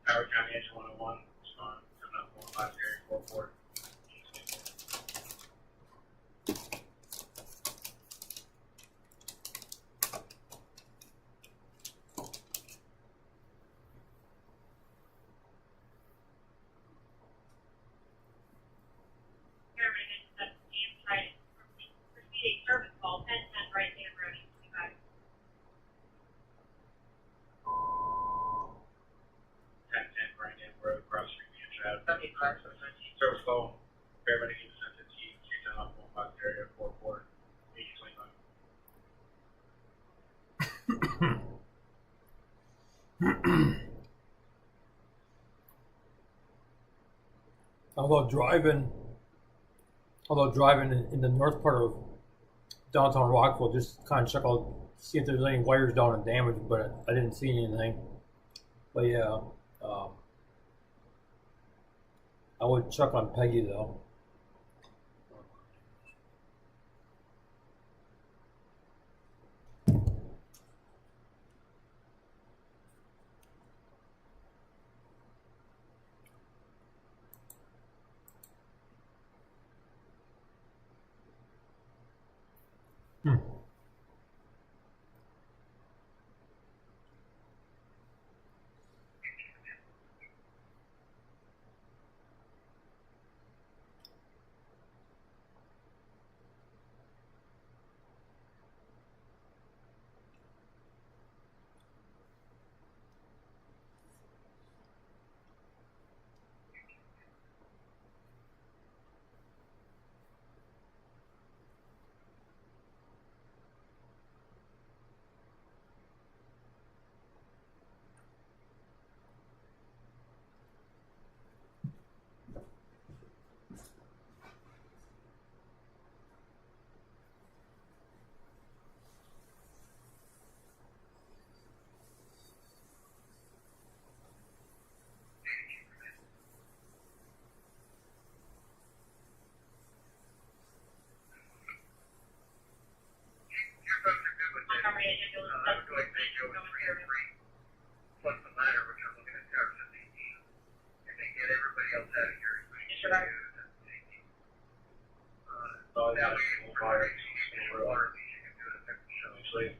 Howard County Engine 101, respond, coming up 105 area 44. Service call 1010 Brian Dam Road, 25. 1010 Brian Dam Road, Cross Street, Future Avenue. Service call, paramedic unit sent to T, 310 off 105 area 44, 8025. Although driving in the north part of downtown Rockville, just kind of check out, see if there's any wires down and damaged, but I didn't see anything. But yeah, I would check on Peggy though.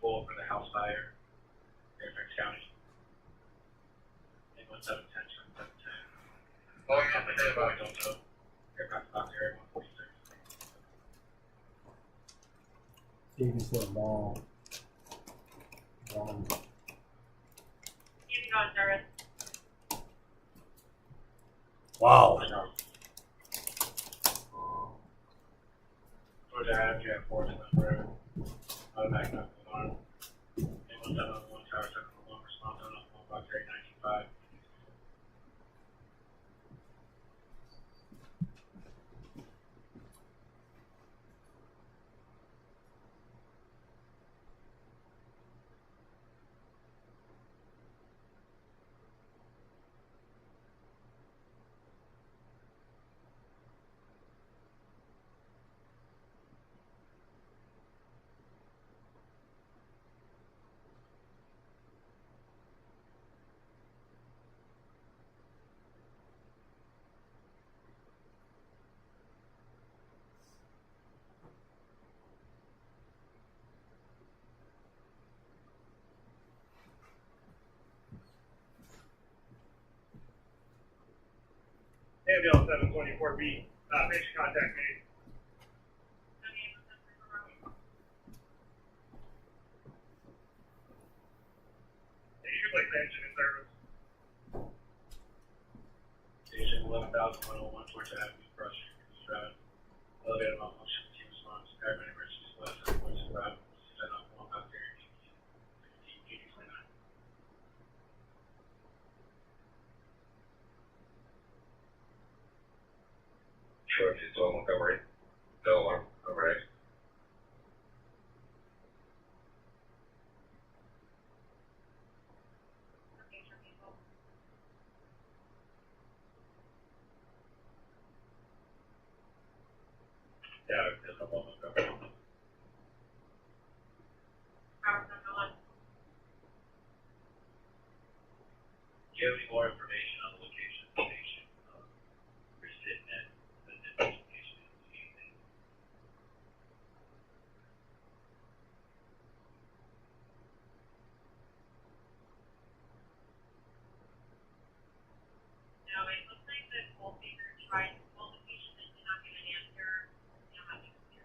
Full for the house fire, Fairfax County. And 1710, 1710. Oh, yeah, but they're about also. Fairfax County area 146. Davies for a mall. Wow. Georgia Ave, you have 4 Road. Automatic alarm. And 1711 Tower 7 alarm response on 153 1995. Ambulance 724B, patient contact made. You should place the engine in service. Station 11,101 Georgia Avenue, Cross Street, Drive. Elevator malfunction, team response, paramedic emergency left, voice arrival, set up 153 1929. Sure, if it's all Montgomery. Delaware, overhead. you have any more information on the location of the station? We're sitting at the location this evening. No, it looks like the Goldmaker tried to call the patient and did not get an answer. You know, having here.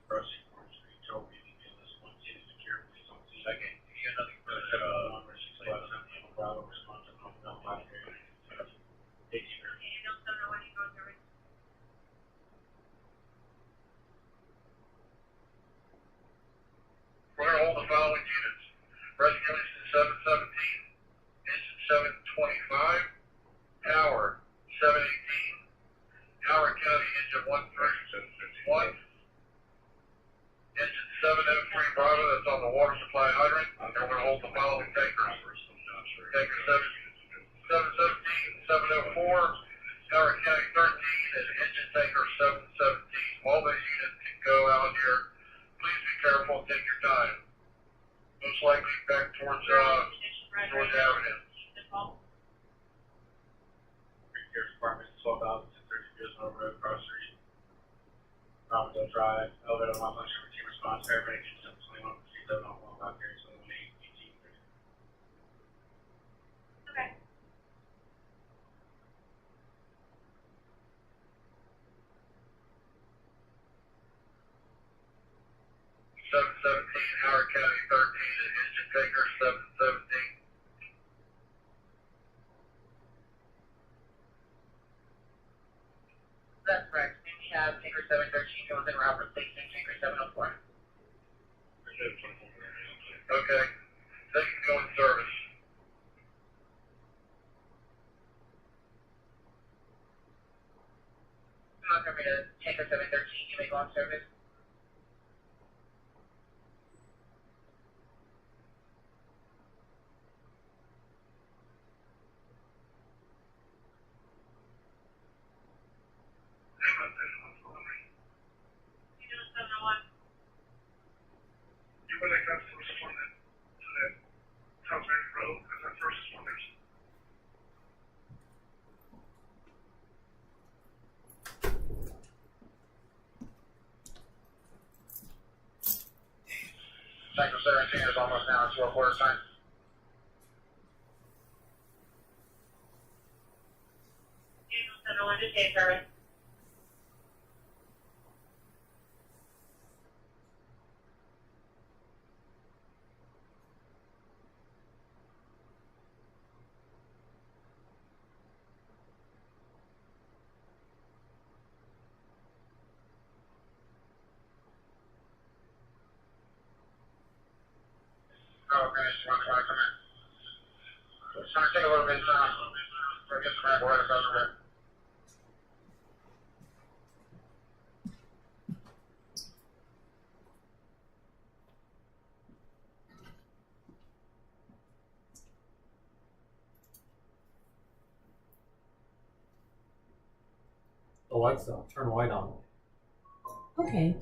Crossing Court Street, told me to do this one, see the secure police on scene. Second, you got nothing further, one where she's like, no problem, response, no body area. Thank you very much. And also know when he goes over. We're going to hold the following units. Rescue Engine 717, Engine 725, Tower 718, Howard County Engine 1351, Engine 703 Bravo, that's on the water supply hydrant. And we're going to hold the following tankers. Tanker 717, 704, Howard County 13, and Engine Tanker 717. All those units can go out here. Please be careful, take your time. Most likely back towards Avenue. Care Department, 12,630 Road, Cross Street, Robbinsdale Drive, elevator malfunction, routine response, paramedic, 721, 3701, back here, 718, 18. Okay. 717, Howard County 13, and Engine Tanker 717. That's correct. And we have Tanker 713 goes in route replacing Tanker 704. Okay. They can go in service. Montgomery to Tanker 713, you may go on service. You would like us to respond to the Southbury Road as our first responders. Tanker 17 is almost down to a quarter time. Daniel 701 to take service. Oh, okay, just want to come in. It's going to take a little bit of time to get some apparatus out of there. The lights on. Turn white on. Okay.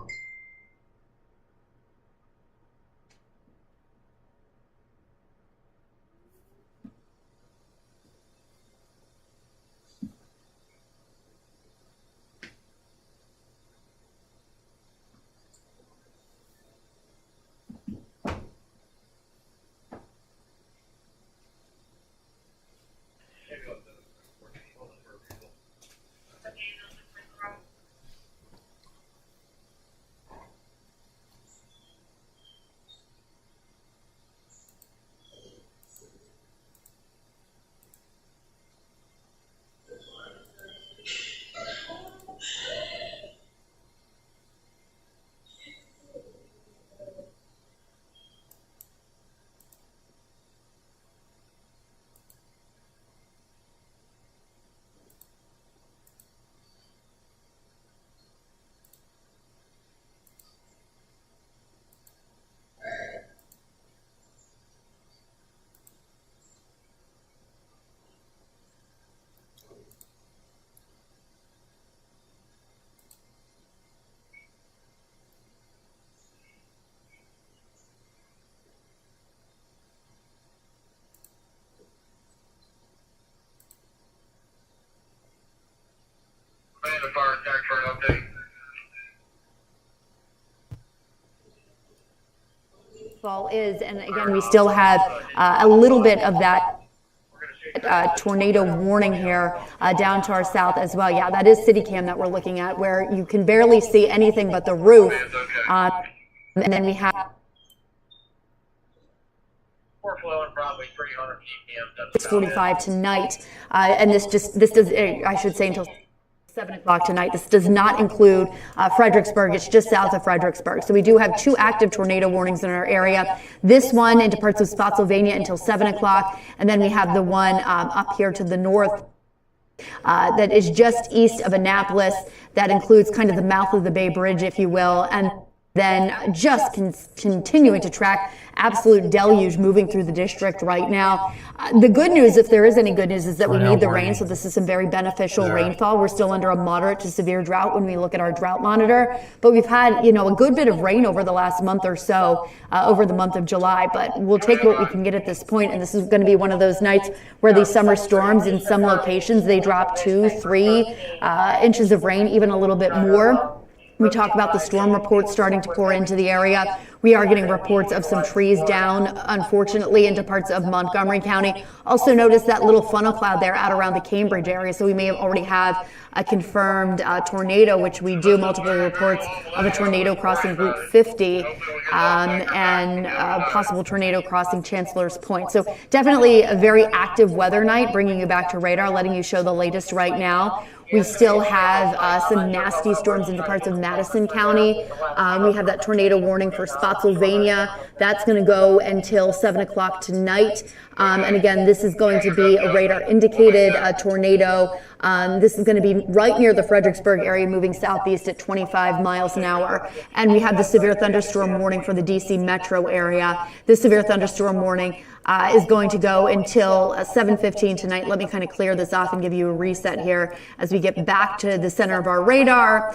rainfall is. And again, we still have a little bit of that tornado warning here down to our south as well. Yeah, that is CityCam that we're looking at, where you can barely see anything but the roof. And then we have We're flowing probably 300 ppm. 6:45 tonight, and this does, I should say, until 7 o'clock tonight. This does not include Fredericksburg. It's just south of Fredericksburg. So we do have 2 active tornado warnings in our area. This one into parts of Spotsylvania until 7 o'clock, and then we have the one up here to the north that is just east of Annapolis. That includes kind of the mouth of the Bay Bridge, if you will, and then just continuing to track absolute deluge moving through the district right now. The good news, if there is any good news, is that we need the rain, so this is some very beneficial rainfall. We're still under a moderate to severe drought when we look at our drought monitor, but we've had, a good bit of rain over the last month or so, over the month of July, but we'll take what we can get at this point, and this is going to be one of those nights where these summer storms, in some locations, they drop 2-3 inches of rain, even a little bit more. We talk about the storm reports starting to pour into the area. We are getting reports of some trees down, unfortunately, into parts of Montgomery County. Also notice that little funnel cloud there out around the Cambridge area. So we may already have a confirmed tornado, which we do multiple reports of a tornado crossing Route 50 and a possible tornado crossing Chancellor's Point. So definitely a very active weather night, bringing you back to radar, letting you show the latest right now. We still have some nasty storms into parts of Madison County. We have that tornado warning for Spotsylvania. That's going to go until 7 o'clock tonight. And again, this is going to be a radar indicated tornado. This is going to be right near the Fredericksburg area, moving southeast at 25 miles an hour. And we have the severe thunderstorm warning for the DC metro area. This severe thunderstorm warning is going to go until 7:15 tonight. Let me kind of clear this off and give you a reset here as we get back to the center of our radar.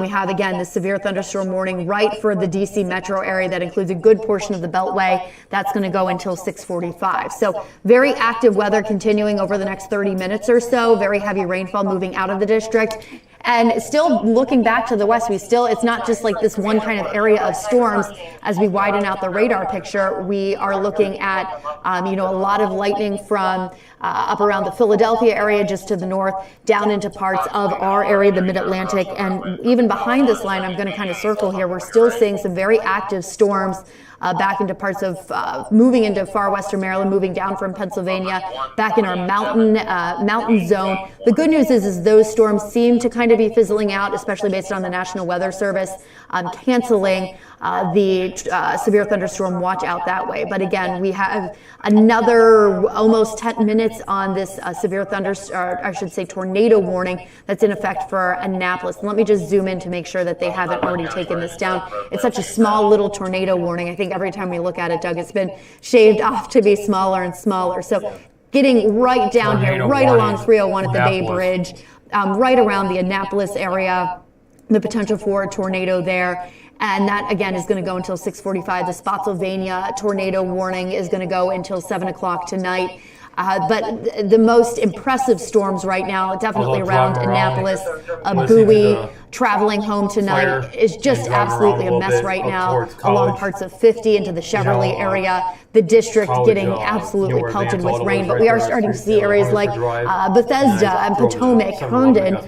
We have, again, the severe thunderstorm warning right for the DC metro area. That includes a good portion of the Beltway. That's going to go until 6:45. So very active weather continuing over the next 30 minutes or so. Very heavy rainfall moving out of the district. And still looking back to the west, it's not just like this one kind of area of storms. As we widen out the radar picture, we are looking at, a lot of lightning from up around the Philadelphia area, just to the north, down into parts of our area, the Mid-Atlantic. And even behind this line, I'm going to kind of circle here, we're still seeing some very active storms back into parts of, moving into far western Maryland, moving down from Pennsylvania, back in our mountain zone. The good news is those storms seem to kind of be fizzling out, especially based on the National Weather Service canceling the severe thunderstorm watch out that way. But again, we have another almost 10 minutes on this severe tornado warning that's in effect for Annapolis. And let me just zoom in to make sure that they haven't already taken this down. It's such a small little tornado warning. I think every time we look at it, Doug, it's been shaved off to be smaller and smaller. So getting right down here, right along 301 at the Bay Bridge, right around the Annapolis area, the potential for a tornado there. And that, again, is going to go until 6:45. The Spotsylvania tornado warning is going to go until 7 o'clock tonight. But the most impressive storms right now, definitely around Annapolis, Bowie, traveling home tonight is just absolutely a mess right now along parts of 50 into the Chevrolet area. The district getting absolutely pelted with rain, but we are starting to see areas like Bethesda and Potomac, Herndon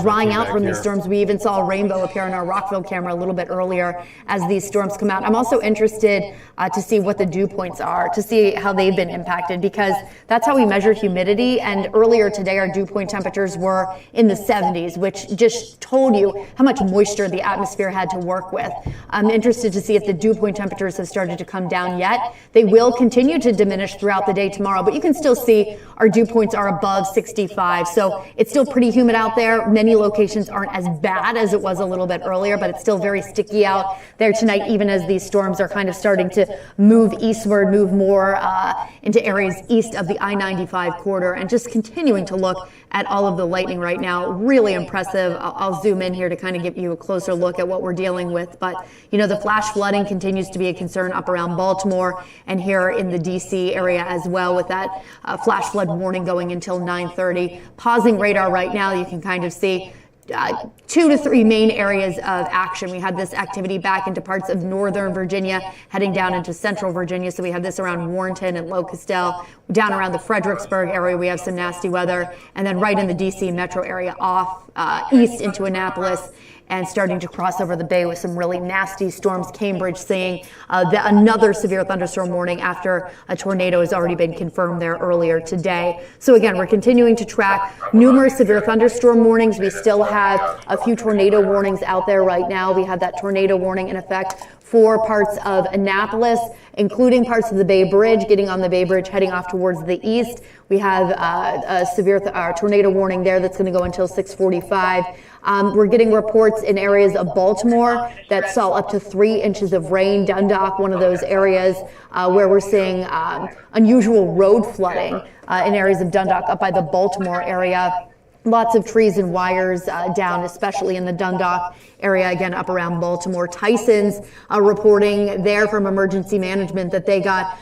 drying out from these storms. We even saw a rainbow appear on our Rockville camera a little bit earlier as these storms come out. I'm also interested to see what the dew points are, to see how they've been impacted, because that's how we measure humidity. And earlier today, our dew point temperatures were in the 70s, which just told you how much moisture the atmosphere had to work with. I'm interested to see if the dew point temperatures have started to come down yet. They will continue to diminish throughout the day tomorrow, but you can still see our dew points are above 65. So it's still pretty humid out there. Many locations aren't as bad as it was a little bit earlier, but it's still very sticky out there tonight, even as these storms are kind of starting to move eastward, move more into areas east of the I-95 corridor, and just continuing to look at all of the lightning right now. Really impressive. I'll zoom in here to kind of give you a closer look at what we're dealing with. But, the flash flooding continues to be a concern up around Baltimore and here in the D.C. area as well, with that flash flood warning going until 9:30. Pausing radar right now, you can kind of see 2 to 3 main areas of action. We had this activity back into parts of northern Virginia, heading down into central Virginia. So we have this around Warrenton and Locustell. Down around the Fredericksburg area, we have some nasty weather. And then right in the D.C. metro area off east into Annapolis, and starting to cross over the bay with some really nasty storms. Cambridge seeing another severe thunderstorm warning after a tornado has already been confirmed there earlier today. So again, we're continuing to track numerous severe thunderstorm warnings. We still have a few tornado warnings out there right now. We have that tornado warning in effect for parts of Annapolis, including parts of the Bay Bridge, getting on the Bay Bridge, heading off towards the east. We have a severe tornado warning there that's going to go until 6:45. We're getting reports in areas of Baltimore that saw up to 3 inches of rain. Dundalk, one of those areas where we're seeing unusual road flooding in areas of Dundalk up by the Baltimore area. Lots of trees and wires down, especially in the Dundalk area, again, up around Baltimore. Tyson's reporting there from emergency management that they got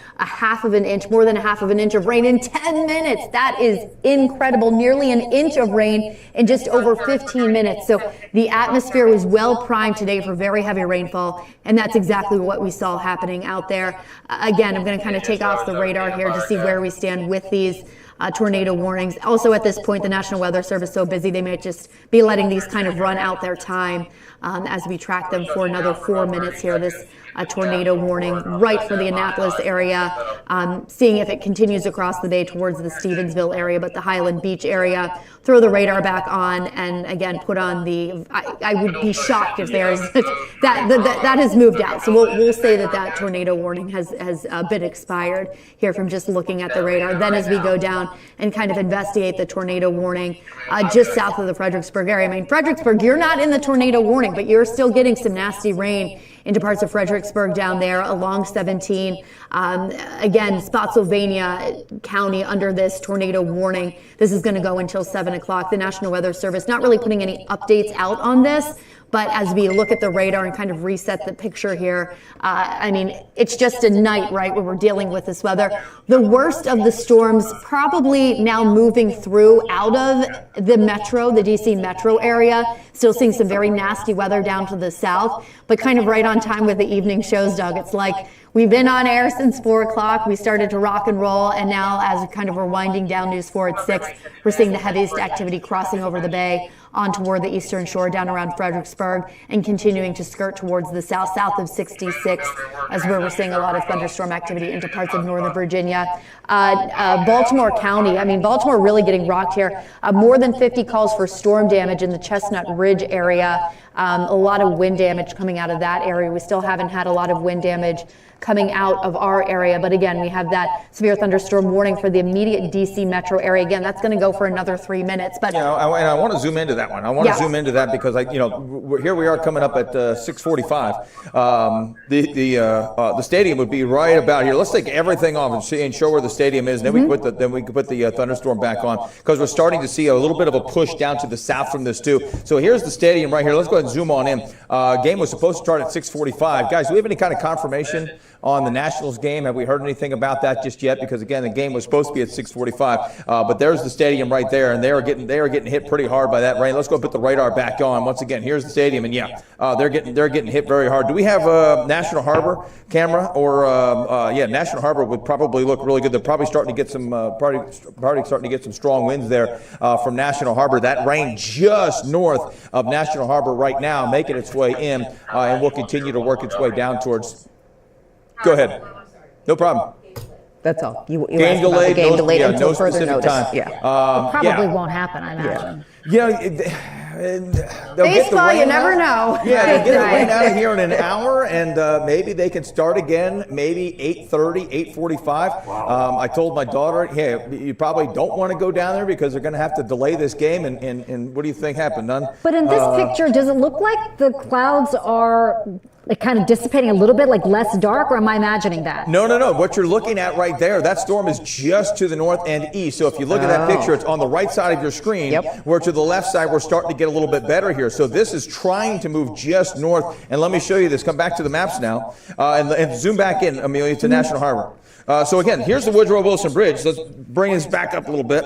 more than a half of an inch of rain in 10 minutes. That is incredible. Nearly an inch of rain in just over 15 minutes. So the atmosphere was well primed today for very heavy rainfall, and that's exactly what we saw happening out there. Again, I'm going to kind of take off the radar here to see where we stand with these tornado warnings. Also at this point, the National Weather Service is so busy, they may just be letting these kind of run out their time as we track them for another 4 minutes here. This tornado warning right for the Annapolis area, seeing if it continues across the bay towards the Stevensville area, but the Highland Beach area. Throw the radar back on and again put on the, I would be shocked if there's, that has moved out. So we'll say that tornado warning has been expired here from just looking at the radar. Then as we go down and kind of investigate the tornado warning just south of the Fredericksburg area. I mean, Fredericksburg, you're not in the tornado warning, but you're still getting some nasty rain into parts of Fredericksburg down there along 17. Again, Spotsylvania County under this tornado warning. This is going to go until 7 o'clock. The National Weather Service not really putting any updates out on this, but as we look at the radar and kind of reset the picture here, I mean, it's just a night, right, where we're dealing with this weather. The worst of the storms probably now moving through out of the metro, the D.C. metro area. Still seeing some very nasty weather down to the south, but kind of right on time with the evening shows, Doug. It's like we've been on air since 4 o'clock. We started to rock and roll, and now as kind of we're winding down News 4 at 6, we're seeing the heaviest activity crossing over the bay on toward the eastern shore down around Fredericksburg and continuing to skirt towards the south of 66 as where we're seeing a lot of thunderstorm activity into parts of northern Virginia. Baltimore County, I mean, Baltimore really getting rocked here. More than 50 calls for storm damage in the Chestnut Ridge area. A lot of wind damage coming out of that area. We still haven't had a lot of wind damage coming out of our area. But again, we have that severe thunderstorm warning for the immediate D.C. metro area. Again, that's going to go for another 3 minutes. But and I want to zoom into that one. I want to zoom into that because here we are coming up at 6:45. The stadium would be right about here. Let's take everything off and show where the stadium is. And then we can put the thunderstorm back on because we're starting to see a little bit of a push down to the south from this too. So here's the stadium right here. Let's go ahead and zoom on in. Game was supposed to start at 6:45. Guys, do we have any kind of confirmation on the Nationals game? Have we heard anything about that just yet? Because again, the game was supposed to be at 6:45. But there's the stadium right there, and they are getting hit pretty hard by that rain. Let's go put the radar back on once again. Here's the stadium, and they're getting hit very hard. Do we have a National Harbor camera? Or National Harbor would probably look really good. They're probably starting to get some strong winds there from National Harbor. That rain just north of National Harbor right now, making its way in, and will continue to work its way down towards. Go ahead. No problem. That's all. You game delayed. Game delayed until no further specific notice. time. Yeah. Probably won't happen, I imagine. Baseball, you never know. Yeah, they'll get the rain out of here in an hour, and maybe they can start again, maybe 8:30, 8:45. I told my daughter, hey, you probably don't want to go down there because they're going to have to delay this game, and what do you think happened, none? But in this picture, does it look like the clouds are like kind of dissipating a little bit, like less dark, or am I imagining that? No. What you're looking at right there, that storm is just to the north and east. So if you look at that picture, it's on the right side of your screen, where to the left side, we're starting to get a little bit better here. So this is trying to move just north. And let me show you this. Come back to the maps now and zoom back in, Amelia, to National Harbor. So again, here's the Woodrow Wilson Bridge. Let's bring this back up a little bit.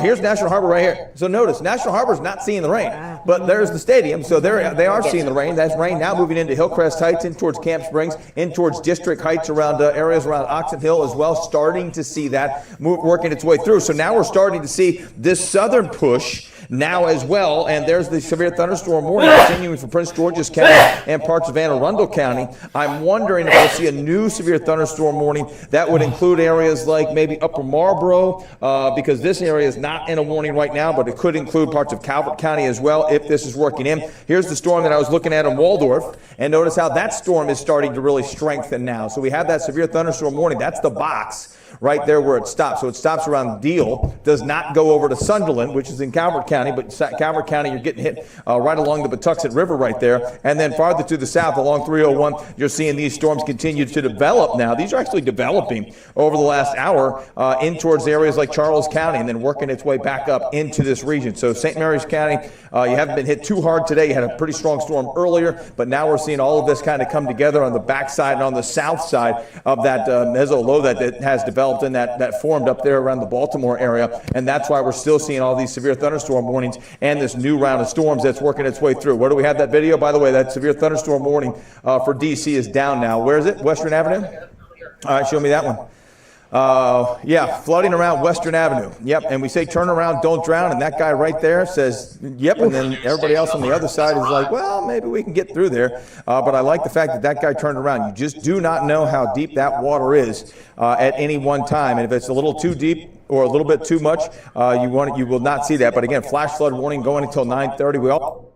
Here's National Harbor right here. So notice, National Harbor is not seeing the rain, but there's the stadium. So they are seeing the rain. That's rain now moving into Hillcrest Heights, in towards Camp Springs, in towards District Heights, around areas around Oxon Hill as well. Starting to see that working its way through. So now we're starting to see this southern push now as well, and there's the severe thunderstorm warning continuing for Prince George's County and parts of Anne Arundel County. I'm wondering if we'll see a new severe thunderstorm warning that would include areas like maybe Upper Marlboro, because this area is not in a warning right now, but it could include parts of Calvert County as well if this is working in. Here's the storm that I was looking at in Waldorf, and notice how that storm is starting to really strengthen now. So we have that severe thunderstorm warning. That's the box right there where it stops. So it stops around Deal, does not go over to Sunderland, which is in Calvert County, but Calvert County, you're getting hit right along the Patuxent River right there. And then farther to the south along 301, you're seeing these storms continue to develop now. These are actually developing over the last hour in towards areas like Charles County and then working its way back up into this region. So St. Mary's County, you haven't been hit too hard today. You had a pretty strong storm earlier, but now we're seeing all of this kind of come together on the backside and on the south side of that meso low that has developed and that formed up there around the Baltimore area. And that's why we're still seeing all these severe thunderstorm warnings and this new round of storms that's working its way through. Where do we have that video? By the way, that severe thunderstorm warning for D.C. is down now. Where is it? Western Avenue? All right, show me that one. Yeah, flooding around Western Avenue. Yep, and we say turn around, don't drown, and that guy right there says, yep, and then everybody else on the other side is like, well, maybe we can get through there. But I like the fact that that guy turned around. You just do not know how deep that water is at any one time, and if it's a little too deep or a little bit too much, you will not see that. But again, flash flood warning going until 9:30. We all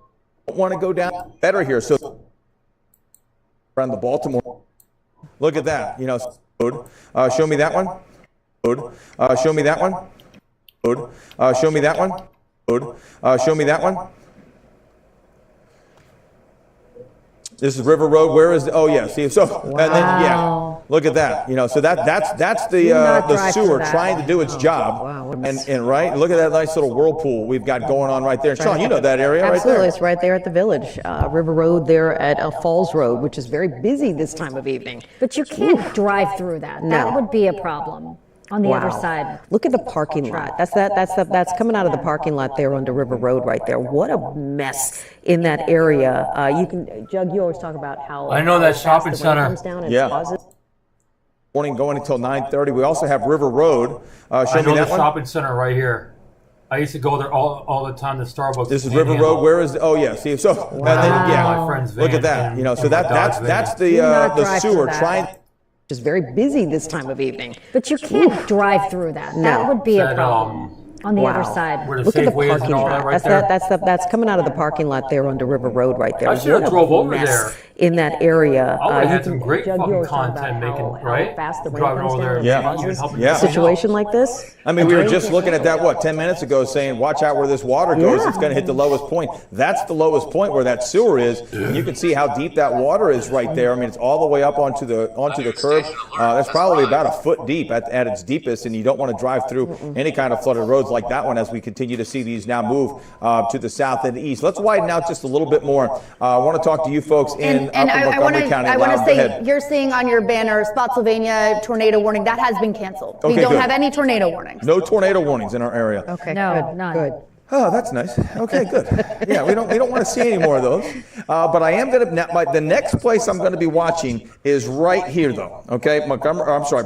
want to go down better here. So around the Baltimore, look at that. You know. Show me that one. Show me that one. Show me that one. Show me that one. This is River Road. Where is? Oh yeah. See, so and then yeah, look at that. You know, so that's the sewer trying to do its job. And right, look at that nice little whirlpool we've got going on right there. Sean, you know that area right there. Absolutely, it's right there at the Village, River Road there at Falls Road, which is very busy this time of evening. But you can't drive through that. No. That would be a problem. On the other side. Look at the parking lot. That's coming out of the parking lot there under River Road right there. What a mess in that area. You can, Jug, you always talk about how I know that shopping center. Comes down and Yeah. causes. Morning going until 9:30. We also have River Road. Show I me know that the one. shopping center right here. I used to go there all the time. The Starbucks. This is River Road. Where is? Oh yeah. See, so and then, yeah. My friend's Look van at that. and- You know, so and my that's dog's the drive sewer through that. trying. Is very busy this time of evening. But you can't drive through that. That would be a problem. On the other side. Where the Look at the Safeway is parking and all lot. that right there. That's coming out of the parking lot there under River Road right there. I should have What a drove over mess there. in that area. I would have You had some can- great Jug, you fucking always talk about content making, how right? fast the rain Driving comes over down there. and Yeah. causes helping Yeah. a situation like this. I mean, we were just looking at that, 10 minutes ago, saying, watch out where this water goes. Yeah. It's going to hit the lowest point. That's the lowest point where that sewer is. And you can see how deep that water is right there. I mean, it's all the way up onto the curb. That's probably about a foot deep at its deepest, and you don't want to drive through any kind of flooded roads like that one as we continue to see these now move to the south and the east. Let's widen out just a little bit more. I want to talk to you folks in And Upper I want Montgomery to County. I want to Go say ahead. you're seeing on your banner Spotsylvania tornado warning that has been canceled. We Okay, don't good. have any tornado warnings. No tornado warnings in our area. Okay, No, good, none. good. Oh, that's nice. Okay, good. Yeah, we don't want to see any more of those. But I am going to. The next place I'm going to be watching is right here, though. Okay,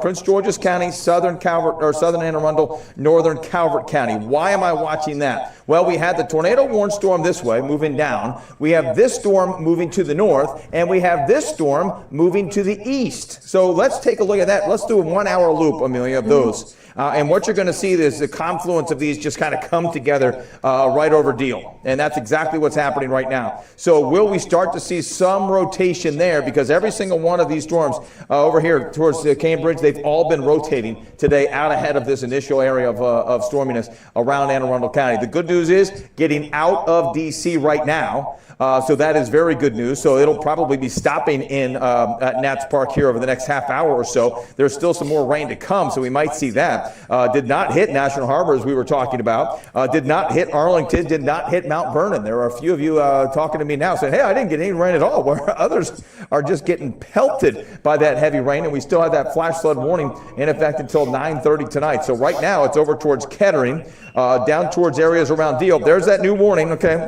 Prince George's County, Southern Anne Arundel, Northern Calvert County. Why am I watching that? Well, we had the tornado warned storm this way, moving down. We have this storm moving to the north, and we have this storm moving to the east. So let's take a look at that. Let's do a 1 hour loop, Amelia, of those. And what you're going to see is the confluence of these just kind of come together right over Deal. And that's exactly what's happening right now. So will we start to see some rotation there? Because every single one of these storms over here towards Cambridge, they've all been rotating today out ahead of this initial area of storminess around Anne Arundel County. The good news is getting out of D.C. right now. So that is very good news. So it'll probably be stopping in at Nats Park here over the next half hour or so. There's still some more rain to come, so we might see that. Did not hit National Harbor, as we were talking about. Did not hit Arlington. Did not hit Mount Vernon. There are a few of you talking to me now saying, hey, I didn't get any rain at all, where others are just getting pelted by that heavy rain, and we still have that flash flood warning in effect until 9:30 tonight. So right now it's over towards Kettering, down towards areas around Deal. There's that new warning, okay?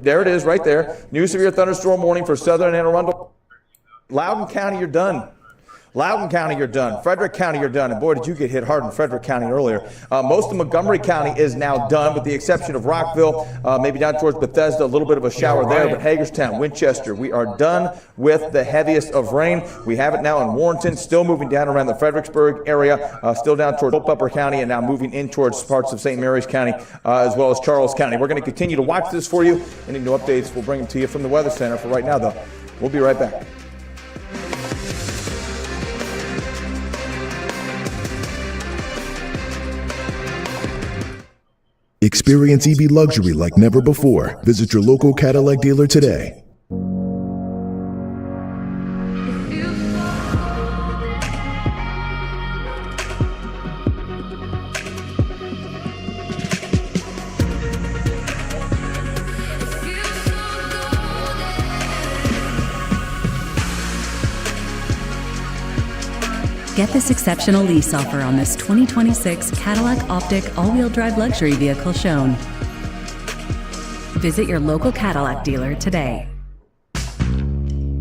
There it is right there. New severe thunderstorm warning for southern Anne Arundel. Loudoun County, you're done. Loudoun County, you're done. Frederick County, you're done. And boy, did you get hit hard in Frederick County earlier. Most of Montgomery County is now done, with the exception of Rockville, maybe down towards Bethesda, a little bit of a shower there. But Hagerstown, Winchester, we are done with the heaviest of rain. We have it now in Warrenton, still moving down around the Fredericksburg area, still down towards Culpeper County, and now moving in towards parts of St. Mary's County, as well as Charles County. We're going to continue to watch this for you. Any new updates, we'll bring them to you from the Weather Center. For right now, though, we'll be right back. Experience EV luxury like never before. Visit your local Cadillac dealer today. Get this exceptional lease offer on this 2026 Cadillac Optiq all-wheel drive luxury vehicle shown. Visit your local Cadillac dealer today.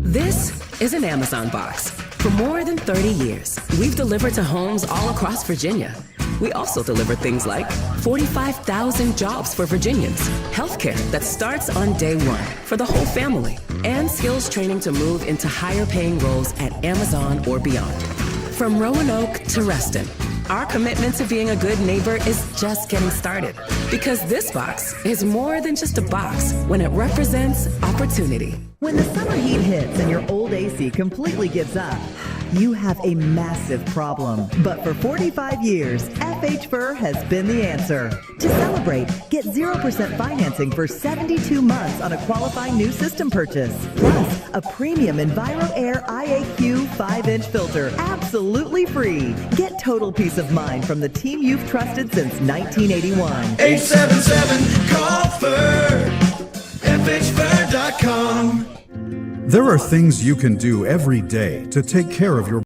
This is an Amazon box. For more than 30 years, we've delivered to homes all across Virginia. We also deliver things like 45,000 jobs for Virginians, healthcare that starts on day one for the whole family, and skills training to move into higher paying roles at Amazon or beyond. From Roanoke to Reston, our commitment to being a good neighbor is just getting started. Because this box is more than just a box when it represents opportunity. When the summer heat hits and your old AC completely gives up, you have a massive problem. But for 45 years, FH Fur has been the answer. To celebrate, get 0% financing for 72 months on a qualifying new system purchase. Plus, a premium Enviro Air IAQ 5-inch filter, absolutely free. Get total peace of mind from the team you've trusted since 1981. 877-CALL-FUR, FHFur.com. There are things you can do every day to take care of your